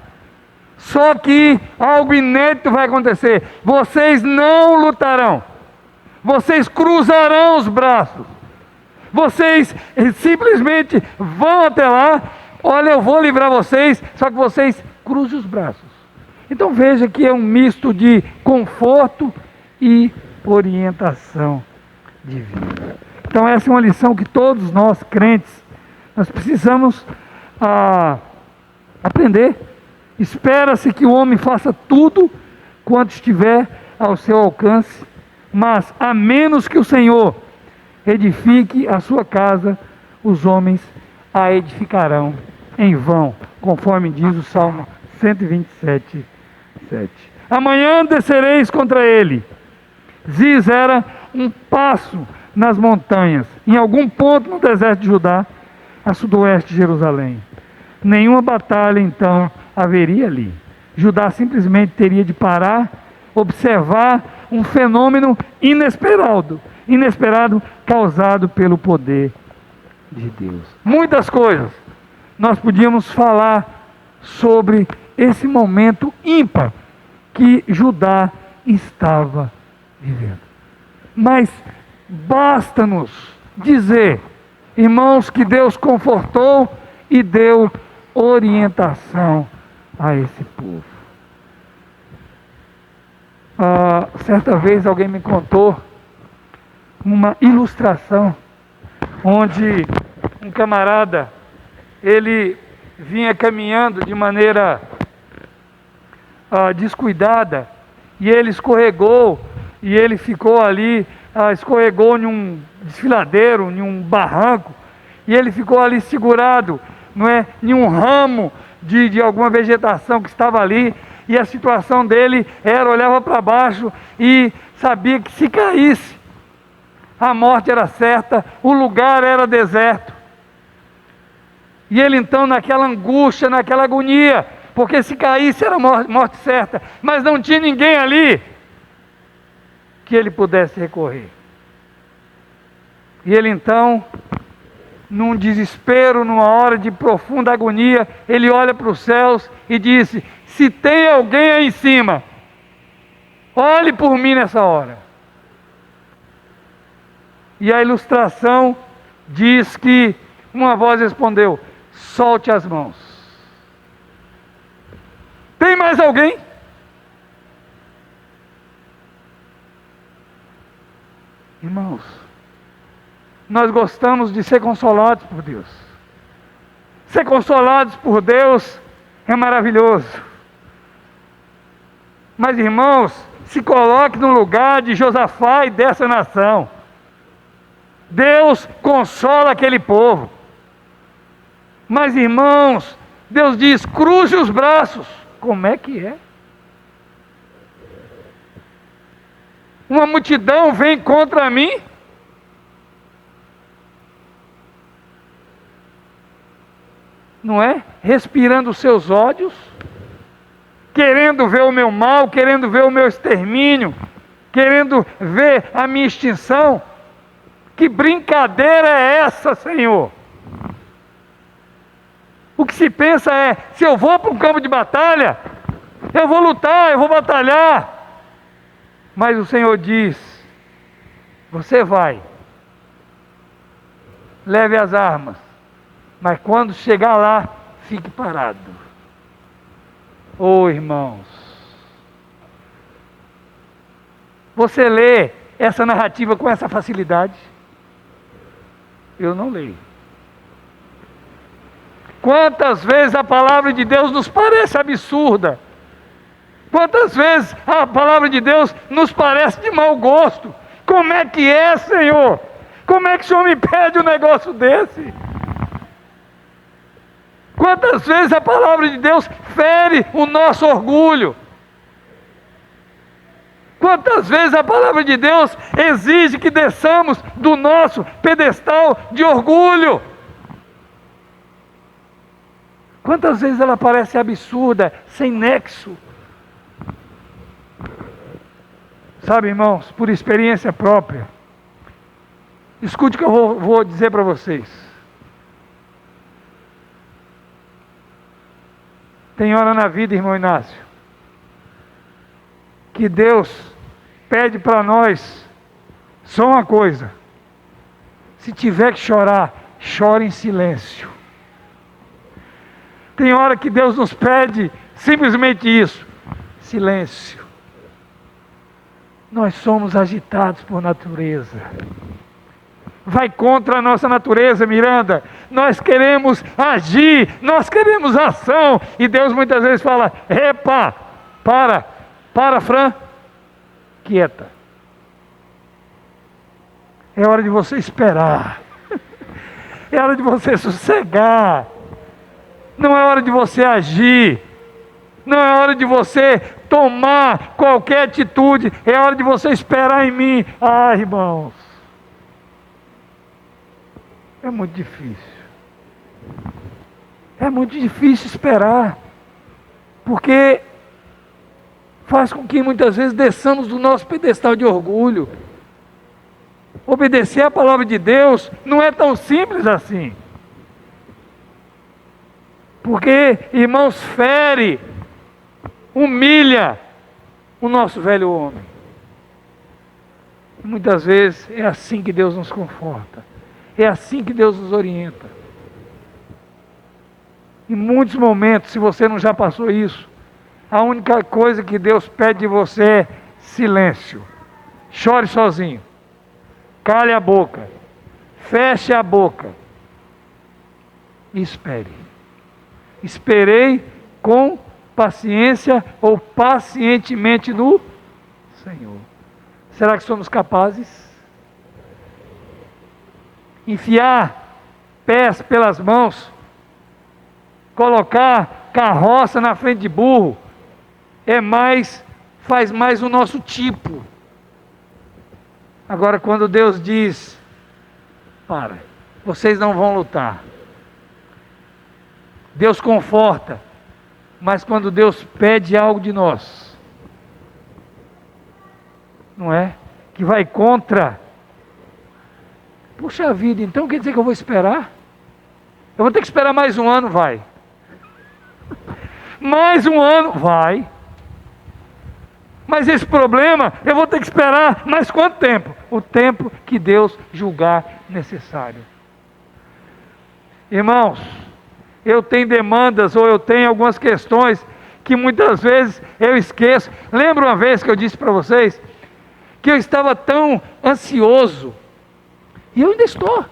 E: Só que algo inédito vai acontecer, vocês não lutarão, vocês cruzarão os braços, vocês simplesmente vão até lá, olha, eu vou livrar vocês, só que vocês cruzem os braços. Então veja que é um misto de conforto e orientação divina. Então essa é uma lição que todos nós, crentes, nós precisamos aprender. Espera-se que o homem faça tudo quanto estiver ao seu alcance, mas a menos que o Senhor edifique a sua casa, os homens a edificarão em vão, conforme diz o Salmo 127, 7. Amanhã descereis contra ele. Ziz era um passo nas montanhas, em algum ponto no deserto de Judá, a sudoeste de Jerusalém. Nenhuma batalha então haveria ali. Judá simplesmente teria de parar, observar um fenômeno inesperado causado pelo poder de Deus. Muitas coisas nós podíamos falar sobre esse momento ímpar que Judá estava vivendo. Mas basta-nos dizer, irmãos, que Deus confortou e deu orientação a esse povo. Certa vez alguém me contou uma ilustração onde um camarada, ele vinha caminhando de maneira descuidada e ele escorregou e ele ficou ali, escorregou em um desfiladeiro, em um barranco, e ele ficou ali segurado, em um ramo de alguma vegetação que estava ali, e a situação dele era, olhava para baixo e sabia que se caísse, a morte era certa, o lugar era deserto. E ele então naquela angústia, naquela agonia, porque se caísse era morte certa, mas não tinha ninguém ali que ele pudesse recorrer. E ele então, num desespero, numa hora de profunda agonia, ele olha para os céus e disse: se tem alguém aí em cima, olhe por mim nessa hora. E a ilustração diz que uma voz respondeu: solte as mãos. Tem mais alguém? Irmãos, nós gostamos de ser consolados por Deus. Ser consolados por Deus é maravilhoso. Mas, irmãos, se coloque no lugar de Josafá e dessa nação. Deus consola aquele povo. Mas, irmãos, Deus diz: cruze os braços. Como é que é? Uma multidão vem contra mim? Não é? Respirando os seus ódios, querendo ver o meu mal, querendo ver o meu extermínio, querendo ver a minha extinção. Que brincadeira é essa, Senhor? O que se pensa é: se eu vou para um campo de batalha, eu vou lutar, eu vou batalhar. Mas o Senhor diz: você vai, leve as armas, mas quando chegar lá, fique parado. Oh, irmãos, você lê essa narrativa com essa facilidade? Eu não leio. Quantas vezes a palavra de Deus nos parece absurda? Quantas vezes a palavra de Deus nos parece de mau gosto? Como é que é, Senhor? Como é que o Senhor me pede um negócio desse? Quantas vezes a palavra de Deus fere o nosso orgulho? Quantas vezes a palavra de Deus exige que desçamos do nosso pedestal de orgulho? Quantas vezes ela parece absurda, sem nexo? Sabe, irmãos, por experiência própria, escute o que eu vou dizer para vocês. Tem hora na vida, irmão Inácio, que Deus pede para nós só uma coisa: se tiver que chorar, chore em silêncio. Tem hora que Deus nos pede simplesmente isso: silêncio. Nós somos agitados por natureza. Vai contra a nossa natureza, Miranda. Nós queremos agir, nós queremos ação. E Deus muitas vezes fala: epa, para, Fran, quieta. É hora de você esperar. É hora de você sossegar. Não é hora de você agir. Não é hora de você tomar qualquer atitude. É hora de você esperar em mim. Ah, irmãos, é muito difícil. É muito difícil esperar. Porque faz com que muitas vezes desçamos do nosso pedestal de orgulho. Obedecer a palavra de Deus não é tão simples assim. Porque, irmãos, fere, humilha o nosso velho homem. Muitas vezes é assim que Deus nos conforta. É assim que Deus nos orienta. Em muitos momentos, se você não já passou isso, a única coisa que Deus pede de você é silêncio. Chore sozinho. Cale a boca. Feche a boca. E espere. Esperei com paciência ou pacientemente no Senhor. Será que somos capazes? Enfiar pés pelas mãos, colocar carroça na frente de burro, faz mais o nosso tipo. Agora, quando Deus diz: vocês não vão lutar. Deus conforta, mas quando Deus pede algo de nós, não é? Que vai contra. Puxa vida, então quer dizer que eu vou esperar? Eu vou ter que esperar mais um ano? Vai. Mais um ano? Vai. Mas esse problema, eu vou ter que esperar mais quanto tempo? O tempo que Deus julgar necessário. Irmãos, eu tenho demandas ou eu tenho algumas questões que muitas vezes eu esqueço. Lembra uma vez que eu disse para vocês que eu estava tão ansioso, e eu ainda estou,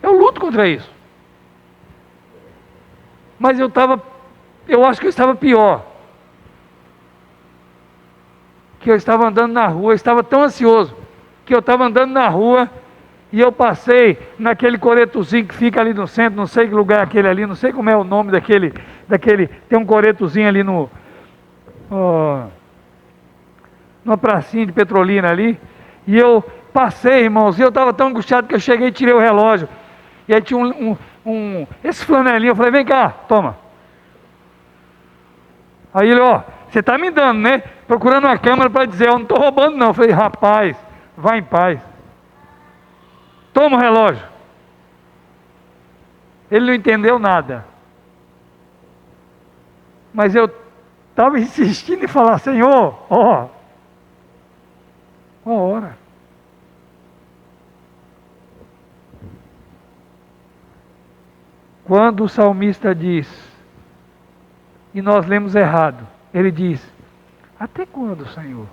E: eu luto contra isso, mas eu acho que eu estava pior, que eu estava andando na rua, eu estava tão ansioso, que eu estava andando na rua, e eu passei naquele coretozinho que fica ali no centro, não sei que lugar é aquele ali, não sei como é o nome daquele tem um coretozinho ali numa pracinha de Petrolina ali, e eu passei, irmãos, e eu estava tão angustiado que eu cheguei e tirei o relógio, e aí tinha esse flanelinho, eu falei: vem cá, toma. Aí ele: você está me dando, né? Procurando uma câmera para dizer: eu não estou roubando não. Eu falei: rapaz, vá em paz. Toma o relógio. Ele não entendeu nada. Mas eu estava insistindo em falar: Senhor, uma hora. Quando o salmista diz, e nós lemos errado, ele diz: até quando, Senhor?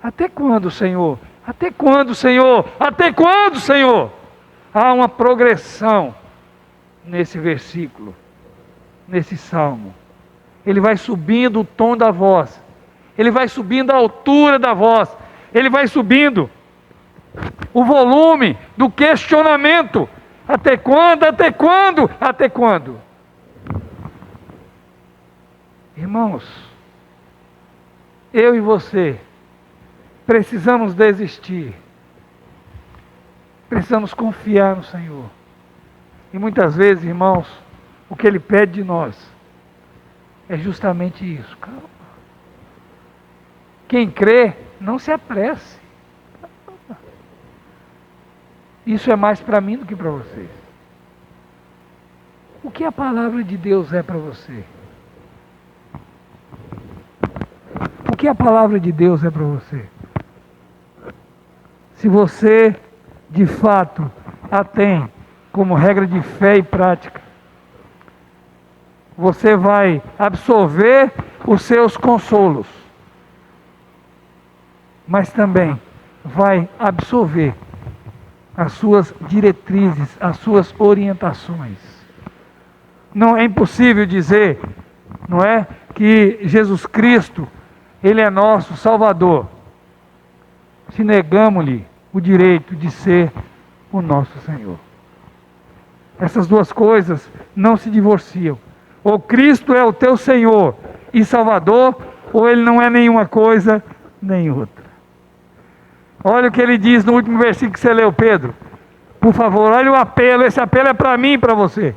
E: Até quando, Senhor? Até quando, Senhor? Até quando, Senhor? Há uma progressão nesse versículo, nesse salmo. Ele vai subindo o tom da voz, ele vai subindo a altura da voz, ele vai subindo o volume do questionamento. Até quando? Até quando? Até quando? Irmãos, eu e você precisamos desistir. Precisamos confiar no Senhor. E muitas vezes, irmãos, O que Ele pede de nós é justamente isso. Calma. Quem crê, não se apresse. Calma. Isso é mais para mim do que para vocês. O que a palavra de Deus é para você? O que a palavra de Deus é para você? Se você, de fato, a tem como regra de fé e prática, você vai absorver os seus consolos, mas também vai absorver as suas diretrizes, as suas orientações. Não é impossível dizer, não é, que Jesus Cristo, Ele é nosso Salvador, se negamos-lhe o direito de ser o nosso Senhor. Essas duas coisas não se divorciam. Ou Cristo é o teu Senhor e Salvador, ou Ele não é nenhuma coisa nem outra. Olha o que Ele diz no último versículo que você leu, Pedro. Por favor, olha o apelo. Esse apelo é para mim e para você.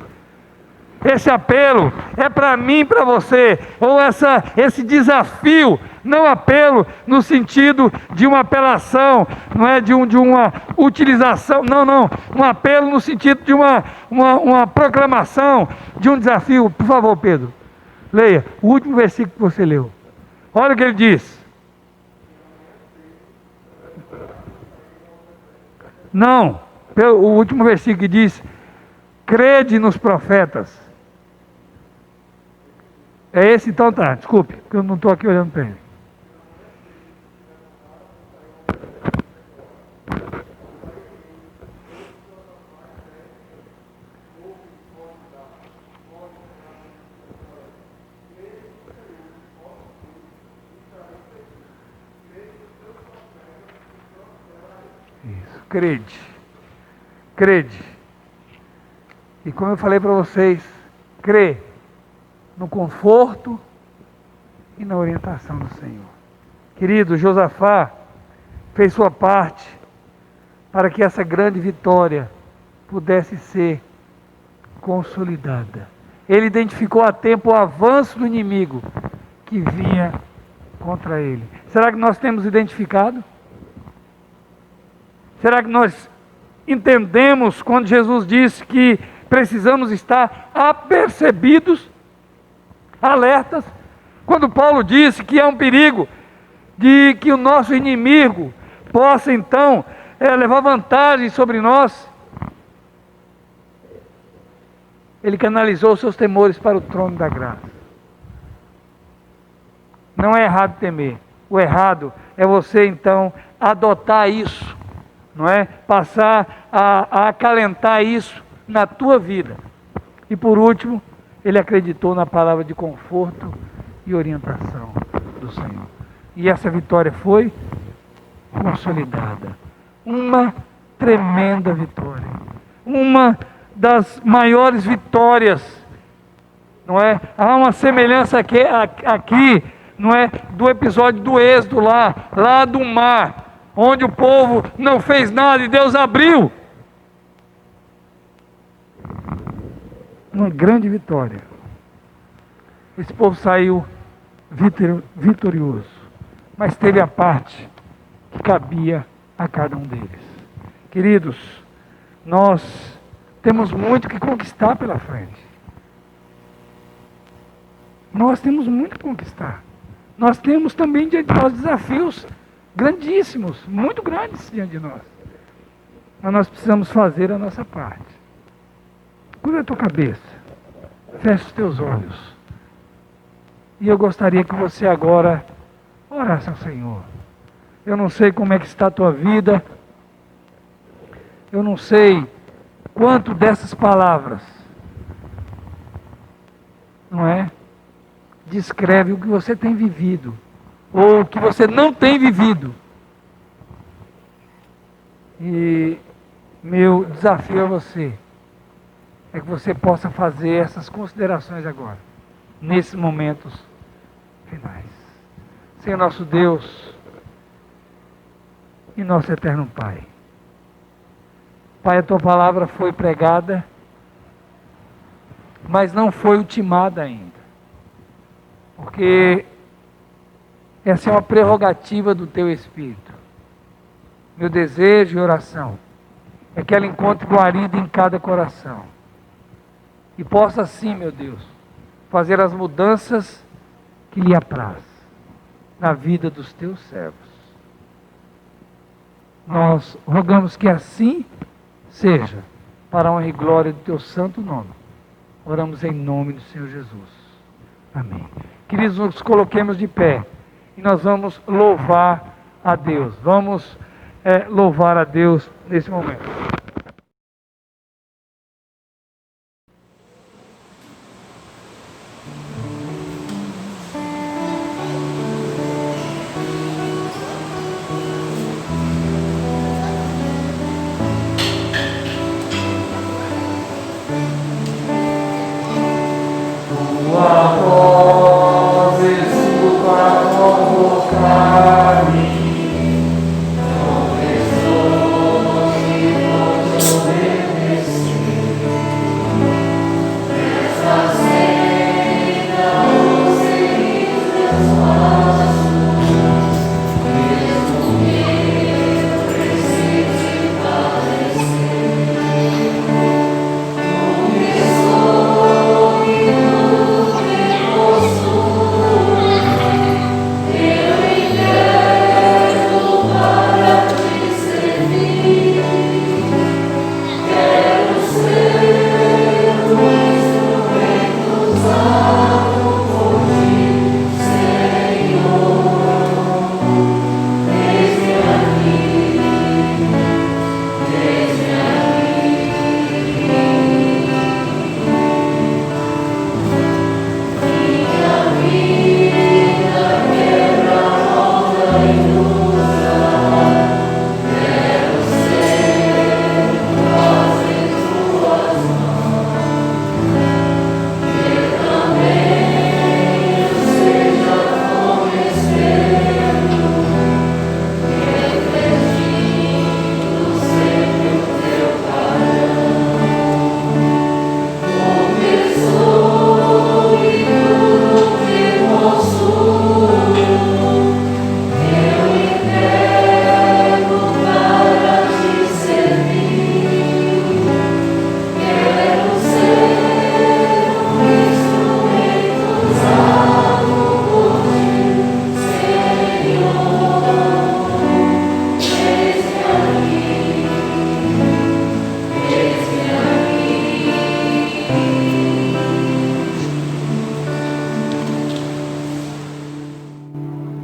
E: Esse apelo é para mim e para você. Ou esse desafio, não apelo no sentido de uma apelação, não é de uma utilização, não. Um apelo no sentido de uma proclamação, de um desafio. Por favor, Pedro, leia o último versículo que você leu. Olha o que ele diz. Não, o último versículo que diz: crede nos profetas. É esse então, tá, desculpe, porque eu não estou aqui olhando para ele. Isso, crede. E como eu falei para vocês, crê no conforto e na orientação do Senhor. Querido, Josafá fez sua parte para que essa grande vitória pudesse ser consolidada. Ele identificou a tempo o avanço do inimigo que vinha contra ele. Será que nós temos identificado? Será que nós entendemos quando Jesus disse que precisamos estar apercebidos, alertas? Quando Paulo disse que é um perigo de que o nosso inimigo possa então levar vantagem sobre nós, ele canalizou seus temores para o trono da graça. Não é errado temer. O errado é você então adotar isso, não é? Passar a acalentar isso na tua vida. E por último, ele acreditou na palavra de conforto e orientação do Senhor. E essa vitória foi consolidada. Uma tremenda vitória. Uma das maiores vitórias, não é? Há uma semelhança aqui, não é? Do episódio do Êxodo lá do mar, onde o povo não fez nada e Deus abriu. Uma grande vitória. Esse povo saiu vitorioso, mas teve a parte que cabia a cada um deles. Queridos, nós temos muito que conquistar pela frente. Nós temos muito que conquistar. Nós temos também diante de nós desafios grandíssimos, muito grandes diante de nós. Mas nós precisamos fazer a nossa parte. Cura a tua cabeça, feche os teus olhos. E eu gostaria que você agora orasse ao Senhor. Eu não sei como é que está a tua vida. Eu não sei quanto dessas palavras, não é? Descreve o que você tem vivido, ou o que você não tem vivido. E meu desafio a você é que você possa fazer essas considerações agora, nesses momentos finais. Senhor nosso Deus e nosso eterno Pai. Pai, a Tua palavra foi pregada mas não foi ultimada ainda. Porque essa é uma prerrogativa do teu Espírito. Meu desejo e oração é que ela encontre guarida em cada coração. E possa assim, meu Deus, fazer as mudanças que lhe apraz na vida dos teus servos. Nós rogamos que assim seja, para a honra e glória do teu santo nome. Oramos em nome do Senhor Jesus. Amém. Queridos, nos coloquemos de pé e nós vamos louvar a Deus. Vamos louvar a Deus nesse momento.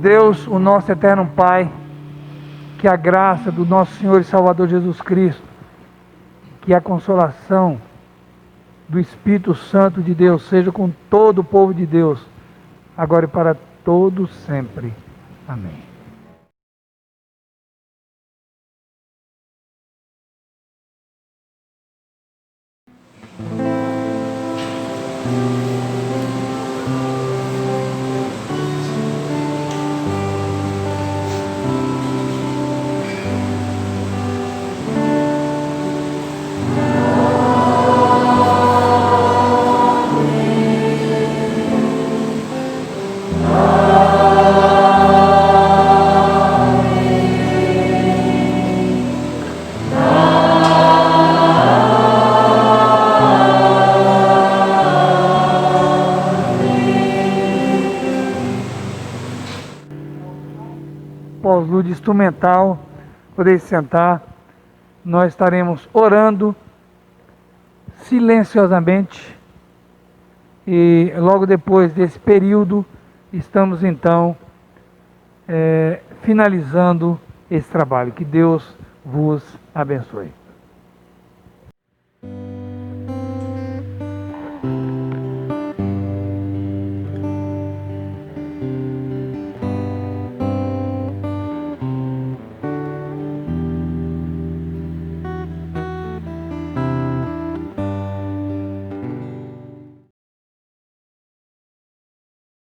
E: Deus, o nosso eterno Pai, que a graça do nosso Senhor e Salvador Jesus Cristo, que a consolação do Espírito Santo de Deus seja com todo o povo de Deus, agora e para todos sempre. Amém. Pós-lúdio instrumental, podeis sentar, nós estaremos orando silenciosamente e logo depois desse período estamos então finalizando esse trabalho. Que Deus vos abençoe.